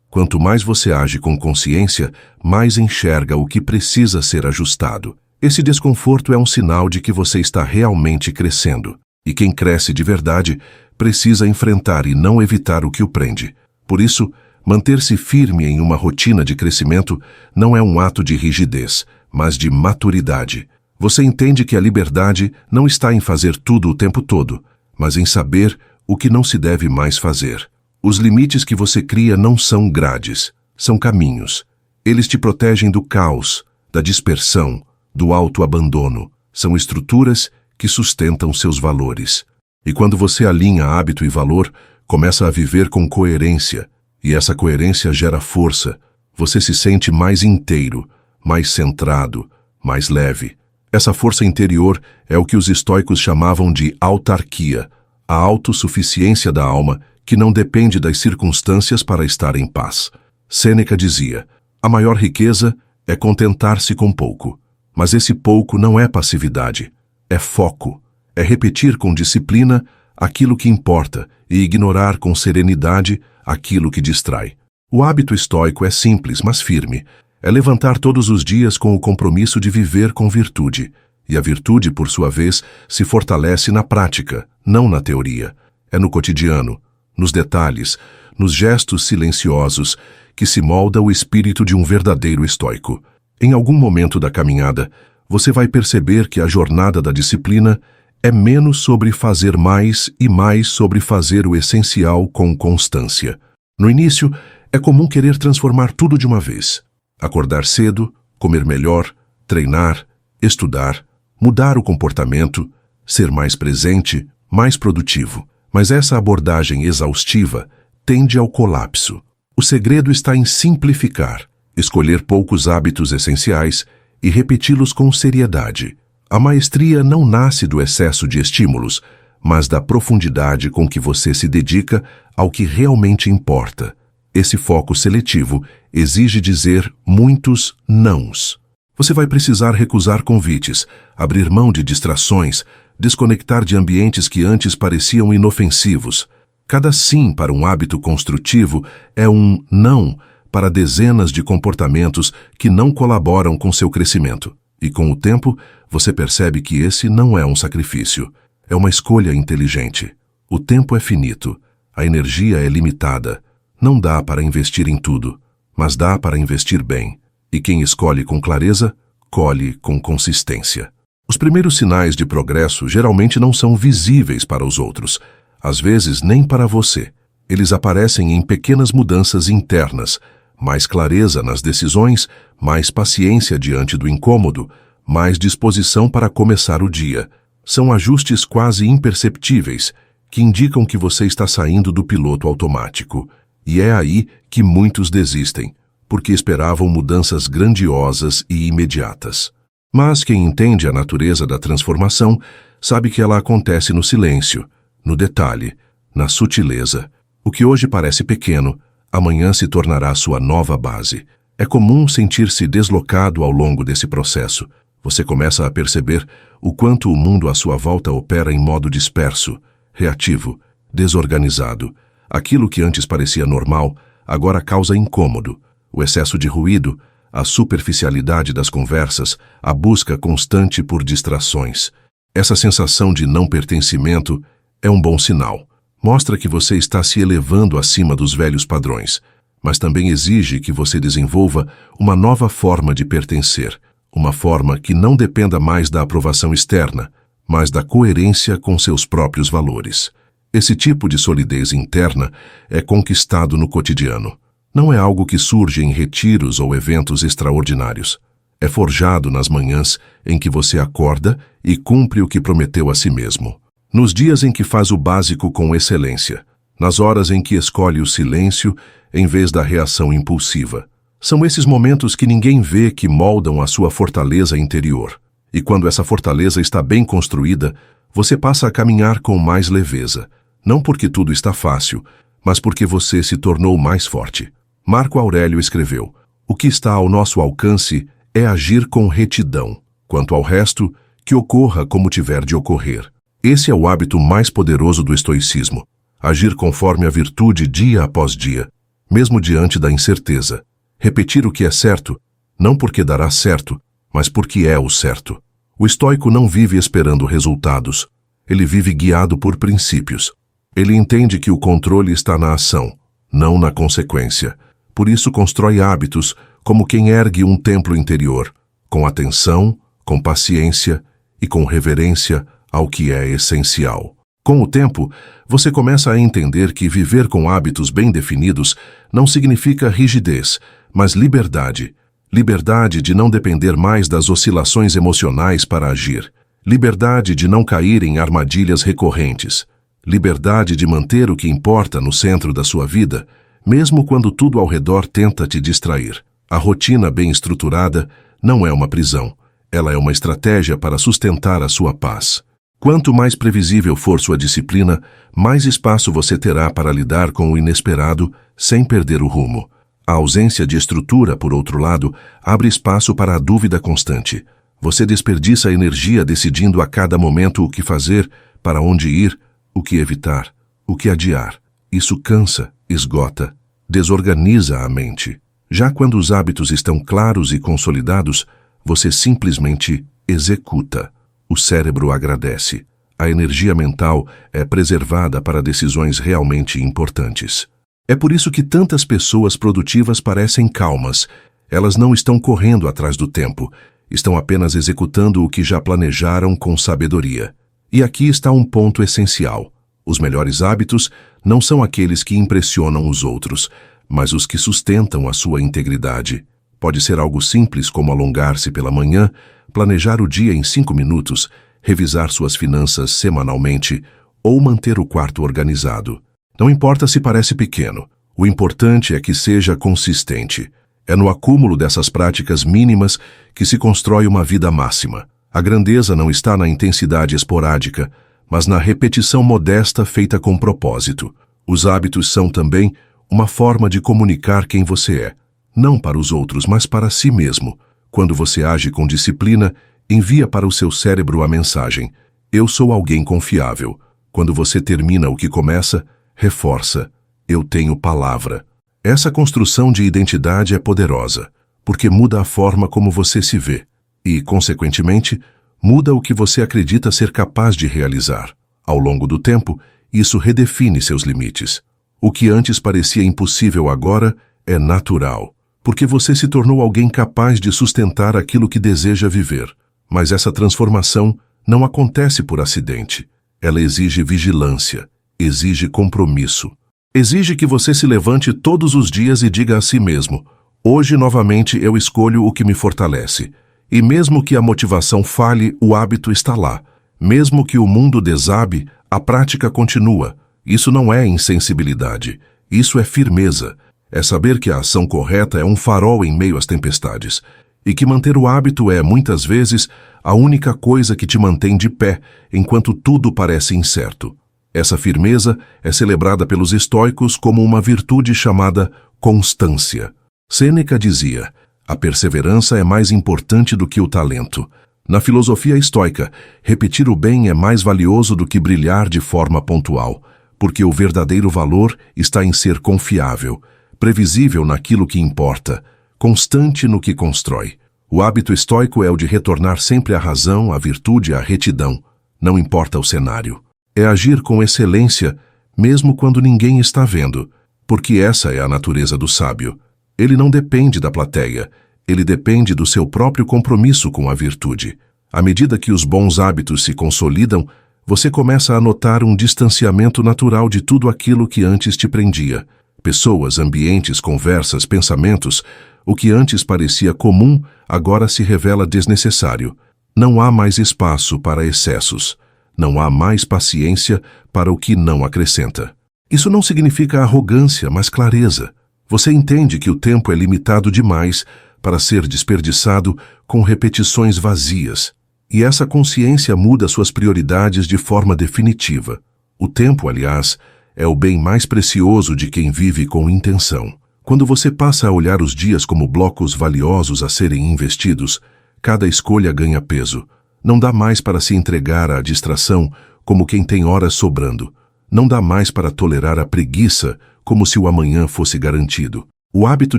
Quanto mais você age com consciência, mais enxerga o que precisa ser ajustado. Esse desconforto é um sinal de que você está realmente crescendo. E quem cresce de verdade precisa enfrentar e não evitar o que o prende. Por isso, manter-se firme em uma rotina de crescimento não é um ato de rigidez, mas de maturidade. Você entende que a liberdade não está em fazer tudo o tempo todo, mas em saber o que não se deve mais fazer. Os limites que você cria não são grades, são caminhos. Eles te protegem do caos, da dispersão, do autoabandono. São estruturas que sustentam seus valores. E quando você alinha hábito e valor, começa a viver com coerência, e essa coerência gera força. Você se sente mais inteiro, mais centrado, mais leve. Essa força interior é o que os estoicos chamavam de autarquia, a autossuficiência da alma que não depende das circunstâncias para estar em paz. Sêneca dizia: a maior riqueza é contentar-se com pouco. Mas esse pouco não é passividade, é foco, é repetir com disciplina aquilo que importa e ignorar com serenidade aquilo que distrai. O hábito estoico é simples, mas firme. É levantar todos os dias com o compromisso de viver com virtude. E a virtude, por sua vez, se fortalece na prática, não na teoria. É no cotidiano, nos detalhes, nos gestos silenciosos, que se molda o espírito de um verdadeiro estoico. Em algum momento da caminhada, você vai perceber que a jornada da disciplina é menos sobre fazer mais e mais sobre fazer o essencial com constância. No início, é comum querer transformar tudo de uma vez. Acordar cedo, comer melhor, treinar, estudar, mudar o comportamento, ser mais presente, mais produtivo. Mas essa abordagem exaustiva tende ao colapso. O segredo está em simplificar, escolher poucos hábitos essenciais e repeti-los com seriedade. A maestria não nasce do excesso de estímulos, mas da profundidade com que você se dedica ao que realmente importa. Esse foco seletivo exige dizer muitos nãos. Você vai precisar recusar convites, abrir mão de distrações, desconectar de ambientes que antes pareciam inofensivos. Cada sim para um hábito construtivo é um não para dezenas de comportamentos que não colaboram com seu crescimento. E com o tempo, você percebe que esse não é um sacrifício, é uma escolha inteligente. O tempo é finito, a energia é limitada. Não dá para investir em tudo, mas dá para investir bem. E quem escolhe com clareza, colhe com consistência. Os primeiros sinais de progresso geralmente não são visíveis para os outros, às vezes nem para você. Eles aparecem em pequenas mudanças internas, mais clareza nas decisões, mais paciência diante do incômodo, mais disposição para começar o dia. São ajustes quase imperceptíveis que indicam que você está saindo do piloto automático. E é aí que muitos desistem, porque esperavam mudanças grandiosas e imediatas. Mas quem entende a natureza da transformação sabe que ela acontece no silêncio, no detalhe, na sutileza. O que hoje parece pequeno, amanhã se tornará sua nova base. É comum sentir-se deslocado ao longo desse processo. Você começa a perceber o quanto o mundo à sua volta opera em modo disperso. reativo, desorganizado. Aquilo que antes parecia normal, agora causa incômodo. O excesso de ruído, a superficialidade das conversas, a busca constante por distrações. Essa sensação de não pertencimento é um bom sinal. Mostra que você está se elevando acima dos velhos padrões, mas também exige que você desenvolva uma nova forma de pertencer, uma forma que não dependa mais da aprovação externa, mas da coerência com seus próprios valores. Esse tipo de solidez interna é conquistado no cotidiano. Não é algo que surge em retiros ou eventos extraordinários. É forjado nas manhãs em que você acorda e cumpre o que prometeu a si mesmo. Nos dias em que faz o básico com excelência. Nas horas em que escolhe o silêncio em vez da reação impulsiva. São esses momentos que ninguém vê que moldam a sua fortaleza interior. E quando essa fortaleza está bem construída, você passa a caminhar com mais leveza. Não porque tudo está fácil, mas porque você se tornou mais forte. Marco Aurélio escreveu: "O que está ao nosso alcance é agir com retidão. Quanto ao resto, que ocorra como tiver de ocorrer." Esse é o hábito mais poderoso do estoicismo. Agir conforme a virtude dia após dia, mesmo diante da incerteza. Repetir o que é certo, não porque dará certo, mas porque é o certo. O estoico não vive esperando resultados. Ele vive guiado por princípios. Ele entende que o controle está na ação, não na consequência. Por isso constrói hábitos como quem ergue um templo interior, com atenção, com paciência e com reverência ao que é essencial. Com o tempo, você começa a entender que viver com hábitos bem definidos não significa rigidez, mas liberdade. Liberdade de não depender mais das oscilações emocionais para agir. Liberdade de não cair em armadilhas recorrentes. Liberdade de manter o que importa no centro da sua vida, mesmo quando tudo ao redor tenta te distrair. A rotina bem estruturada não é uma prisão. Ela é uma estratégia para sustentar a sua paz. Quanto mais previsível for sua disciplina, mais espaço você terá para lidar com o inesperado sem perder o rumo. A ausência de estrutura, por outro lado, abre espaço para a dúvida constante. Você desperdiça energia decidindo a cada momento o que fazer, para onde ir, o que evitar, o que adiar. Isso cansa, esgota, desorganiza a mente. Já quando os hábitos estão claros e consolidados, você simplesmente executa. O cérebro agradece. A energia mental é preservada para decisões realmente importantes. É por isso que tantas pessoas produtivas parecem calmas. Elas não estão correndo atrás do tempo, estão apenas executando o que já planejaram com sabedoria. E aqui está um ponto essencial. Os melhores hábitos não são aqueles que impressionam os outros, mas os que sustentam a sua integridade. Pode ser algo simples como alongar-se pela manhã, planejar o dia em 5 minutos, revisar suas finanças semanalmente ou manter o quarto organizado. Não importa se parece pequeno, o importante é que seja consistente. É no acúmulo dessas práticas mínimas que se constrói uma vida máxima. A grandeza não está na intensidade esporádica, mas na repetição modesta feita com propósito. Os hábitos são também uma forma de comunicar quem você é, não para os outros, mas para si mesmo. Quando você age com disciplina, envia para o seu cérebro a mensagem: "Eu sou alguém confiável." Quando você termina o que começa, reforça: "Eu tenho palavra." Essa construção de identidade é poderosa, porque muda a forma como você se vê e, consequentemente, muda o que você acredita ser capaz de realizar. Ao longo do tempo, isso redefine seus limites. O que antes parecia impossível agora é natural, porque você se tornou alguém capaz de sustentar aquilo que deseja viver. Mas essa transformação não acontece por acidente. Ela exige vigilância, exige compromisso. Exige que você se levante todos os dias e diga a si mesmo: "Hoje novamente eu escolho o que me fortalece." E mesmo que a motivação falhe, o hábito está lá. Mesmo que o mundo desabe, a prática continua. Isso não é insensibilidade, isso é firmeza. É saber que a ação correta é um farol em meio às tempestades, e que manter o hábito é, muitas vezes, a única coisa que te mantém de pé enquanto tudo parece incerto. Essa firmeza é celebrada pelos estoicos como uma virtude chamada constância. Sêneca dizia: "A perseverança é mais importante do que o talento." Na filosofia estoica, repetir o bem é mais valioso do que brilhar de forma pontual, porque o verdadeiro valor está em ser confiável, previsível naquilo que importa, constante no que constrói. O hábito estoico é o de retornar sempre à razão, à virtude, à retidão, não importa o cenário. É agir com excelência, mesmo quando ninguém está vendo, porque essa é a natureza do sábio. Ele não depende da plateia, ele depende do seu próprio compromisso com a virtude. À medida que os bons hábitos se consolidam, você começa a notar um distanciamento natural de tudo aquilo que antes te prendia. Pessoas, ambientes, conversas, pensamentos, o que antes parecia comum, agora se revela desnecessário. Não há mais espaço para excessos. Não há mais paciência para o que não acrescenta. Isso não significa arrogância, mas clareza. Você entende que o tempo é limitado demais para ser desperdiçado com repetições vazias. E essa consciência muda suas prioridades de forma definitiva. O tempo, aliás, é o bem mais precioso de quem vive com intenção. Quando você passa a olhar os dias como blocos valiosos a serem investidos, cada escolha ganha peso. Não dá mais para se entregar à distração como quem tem horas sobrando. Não dá mais para tolerar a preguiça como se o amanhã fosse garantido. O hábito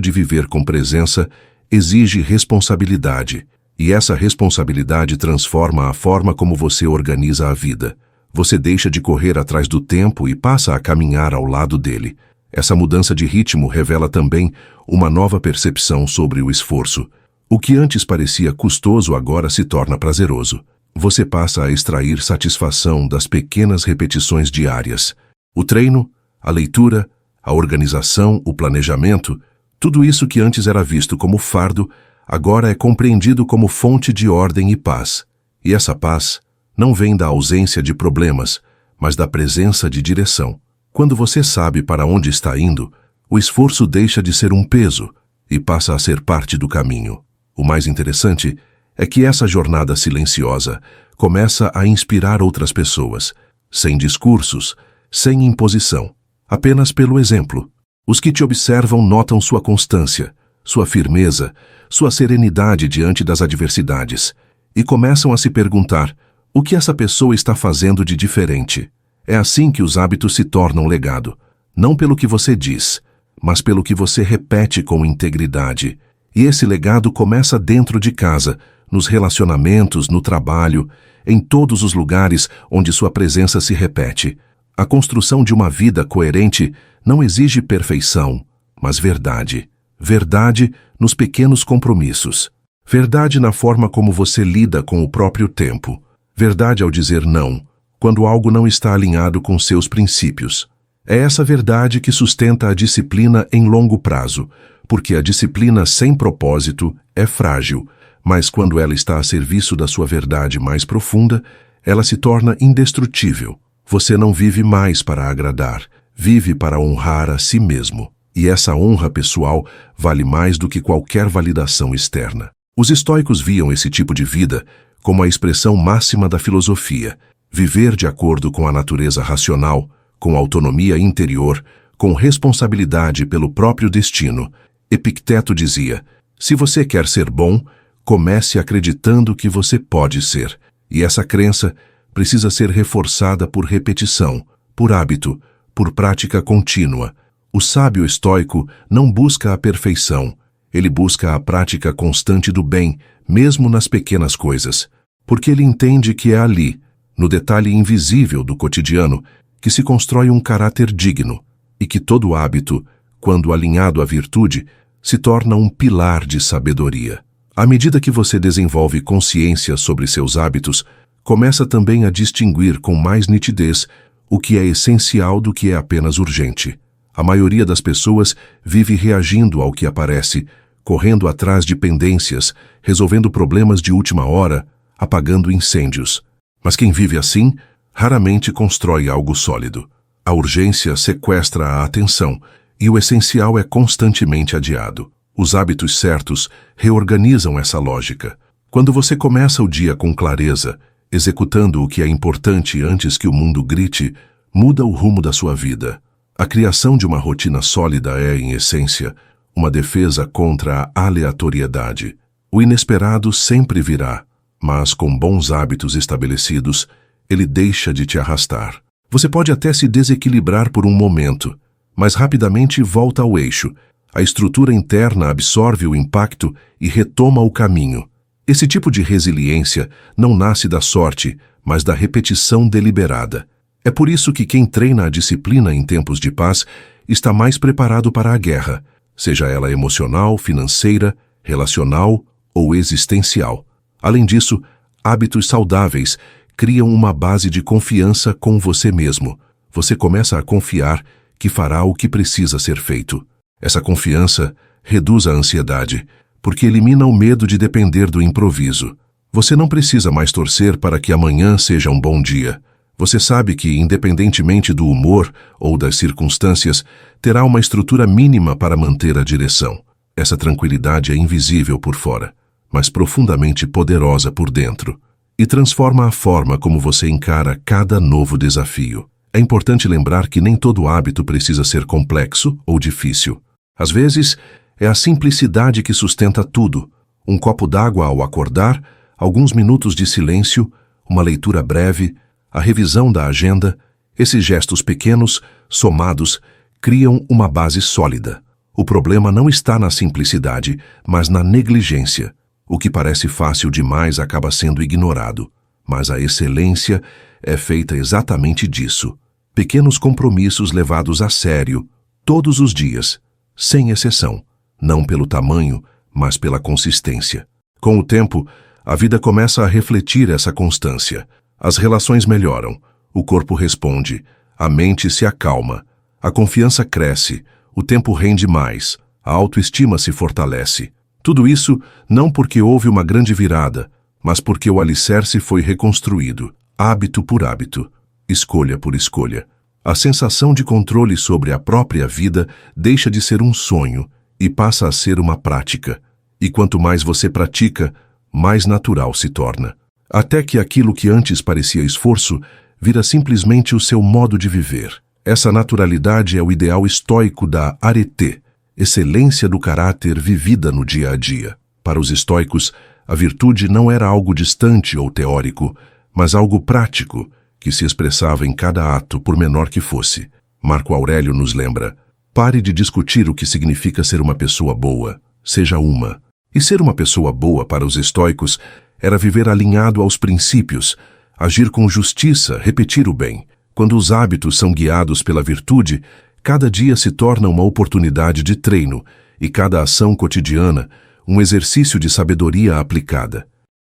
de viver com presença exige responsabilidade, e essa responsabilidade transforma a forma como você organiza a vida. Você deixa de correr atrás do tempo e passa a caminhar ao lado dele. Essa mudança de ritmo revela também uma nova percepção sobre o esforço. O que antes parecia custoso agora se torna prazeroso. Você passa a extrair satisfação das pequenas repetições diárias. O treino, a leitura, a organização, o planejamento, tudo isso que antes era visto como fardo, agora é compreendido como fonte de ordem e paz. E essa paz não vem da ausência de problemas, mas da presença de direção. Quando você sabe para onde está indo, o esforço deixa de ser um peso e passa a ser parte do caminho. O mais interessante é que essa jornada silenciosa começa a inspirar outras pessoas, sem discursos, sem imposição, apenas pelo exemplo. Os que te observam notam sua constância, sua firmeza, sua serenidade diante das adversidades e começam a se perguntar: o que essa pessoa está fazendo de diferente? É assim que os hábitos se tornam legado, não pelo que você diz, mas pelo que você repete com integridade. E esse legado começa dentro de casa, nos relacionamentos, no trabalho, em todos os lugares onde sua presença se repete. A construção de uma vida coerente não exige perfeição, mas verdade. Verdade nos pequenos compromissos. Verdade na forma como você lida com o próprio tempo. Verdade ao dizer não, quando algo não está alinhado com seus princípios. É essa verdade que sustenta a disciplina em longo prazo, porque a disciplina sem propósito é frágil, mas quando ela está a serviço da sua verdade mais profunda, ela se torna indestrutível. Você não vive mais para agradar, vive para honrar a si mesmo. E essa honra pessoal vale mais do que qualquer validação externa. Os estoicos viam esse tipo de vida como a expressão máxima da filosofia, viver de acordo com a natureza racional, com autonomia interior, com responsabilidade pelo próprio destino. Epicteto dizia: se você quer ser bom, comece acreditando que você pode ser. E essa crença precisa ser reforçada por repetição, por hábito, por prática contínua. O sábio estoico não busca a perfeição, ele busca a prática constante do bem, mesmo nas pequenas coisas, porque ele entende que é ali, no detalhe invisível do cotidiano, que se constrói um caráter digno, e que todo hábito, quando alinhado à virtude, se torna um pilar de sabedoria. À medida que você desenvolve consciência sobre seus hábitos, começa também a distinguir com mais nitidez o que é essencial do que é apenas urgente. A maioria das pessoas vive reagindo ao que aparece, correndo atrás de pendências, resolvendo problemas de última hora, apagando incêndios. Mas quem vive assim, raramente constrói algo sólido. A urgência sequestra a atenção e o essencial é constantemente adiado. Os hábitos certos reorganizam essa lógica. Quando você começa o dia com clareza, executando o que é importante antes que o mundo grite, muda o rumo da sua vida. A criação de uma rotina sólida é, em essência, uma defesa contra a aleatoriedade. O inesperado sempre virá, Mas com bons hábitos estabelecidos, ele deixa de te arrastar. Você pode até se desequilibrar por um momento, mas rapidamente volta ao eixo. A estrutura interna absorve o impacto e retoma o caminho. Esse tipo de resiliência não nasce da sorte, mas da repetição deliberada. É por isso que quem treina a disciplina em tempos de paz está mais preparado para a guerra, seja ela emocional, financeira, relacional ou existencial. Além disso, hábitos saudáveis criam uma base de confiança com você mesmo. Você começa a confiar que fará o que precisa ser feito. Essa confiança reduz a ansiedade, porque elimina o medo de depender do improviso. Você não precisa mais torcer para que amanhã seja um bom dia. Você sabe que, independentemente do humor ou das circunstâncias, terá uma estrutura mínima para manter a direção. Essa tranquilidade é invisível por fora, mas profundamente poderosa por dentro, e transforma a forma como você encara cada novo desafio. É importante lembrar que nem todo hábito precisa ser complexo ou difícil. Às vezes, é a simplicidade que sustenta tudo. Um copo d'água ao acordar, alguns minutos de silêncio, uma leitura breve, a revisão da agenda, esses gestos pequenos, somados, criam uma base sólida. O problema não está na simplicidade, mas na negligência. O que parece fácil demais acaba sendo ignorado, mas a excelência é feita exatamente disso. Pequenos compromissos levados a sério, todos os dias, sem exceção, não pelo tamanho, mas pela consistência. Com o tempo, a vida começa a refletir essa constância. As relações melhoram, o corpo responde, a mente se acalma, a confiança cresce, o tempo rende mais, a autoestima se fortalece. Tudo isso não porque houve uma grande virada, mas porque o alicerce foi reconstruído, hábito por hábito, escolha por escolha. A sensação de controle sobre a própria vida deixa de ser um sonho e passa a ser uma prática. E quanto mais você pratica, mais natural se torna. Até que aquilo que antes parecia esforço vira simplesmente o seu modo de viver. Essa naturalidade é o ideal estoico da arete, excelência do caráter vivida no dia a dia. Para os estoicos, a virtude não era algo distante ou teórico, mas algo prático, que se expressava em cada ato, por menor que fosse. Marco Aurélio nos lembra: pare de discutir o que significa ser uma pessoa boa, seja uma. E ser uma pessoa boa para os estoicos era viver alinhado aos princípios, agir com justiça, repetir o bem. Quando os hábitos são guiados pela virtude, cada dia se torna uma oportunidade de treino e cada ação cotidiana um exercício de sabedoria aplicada.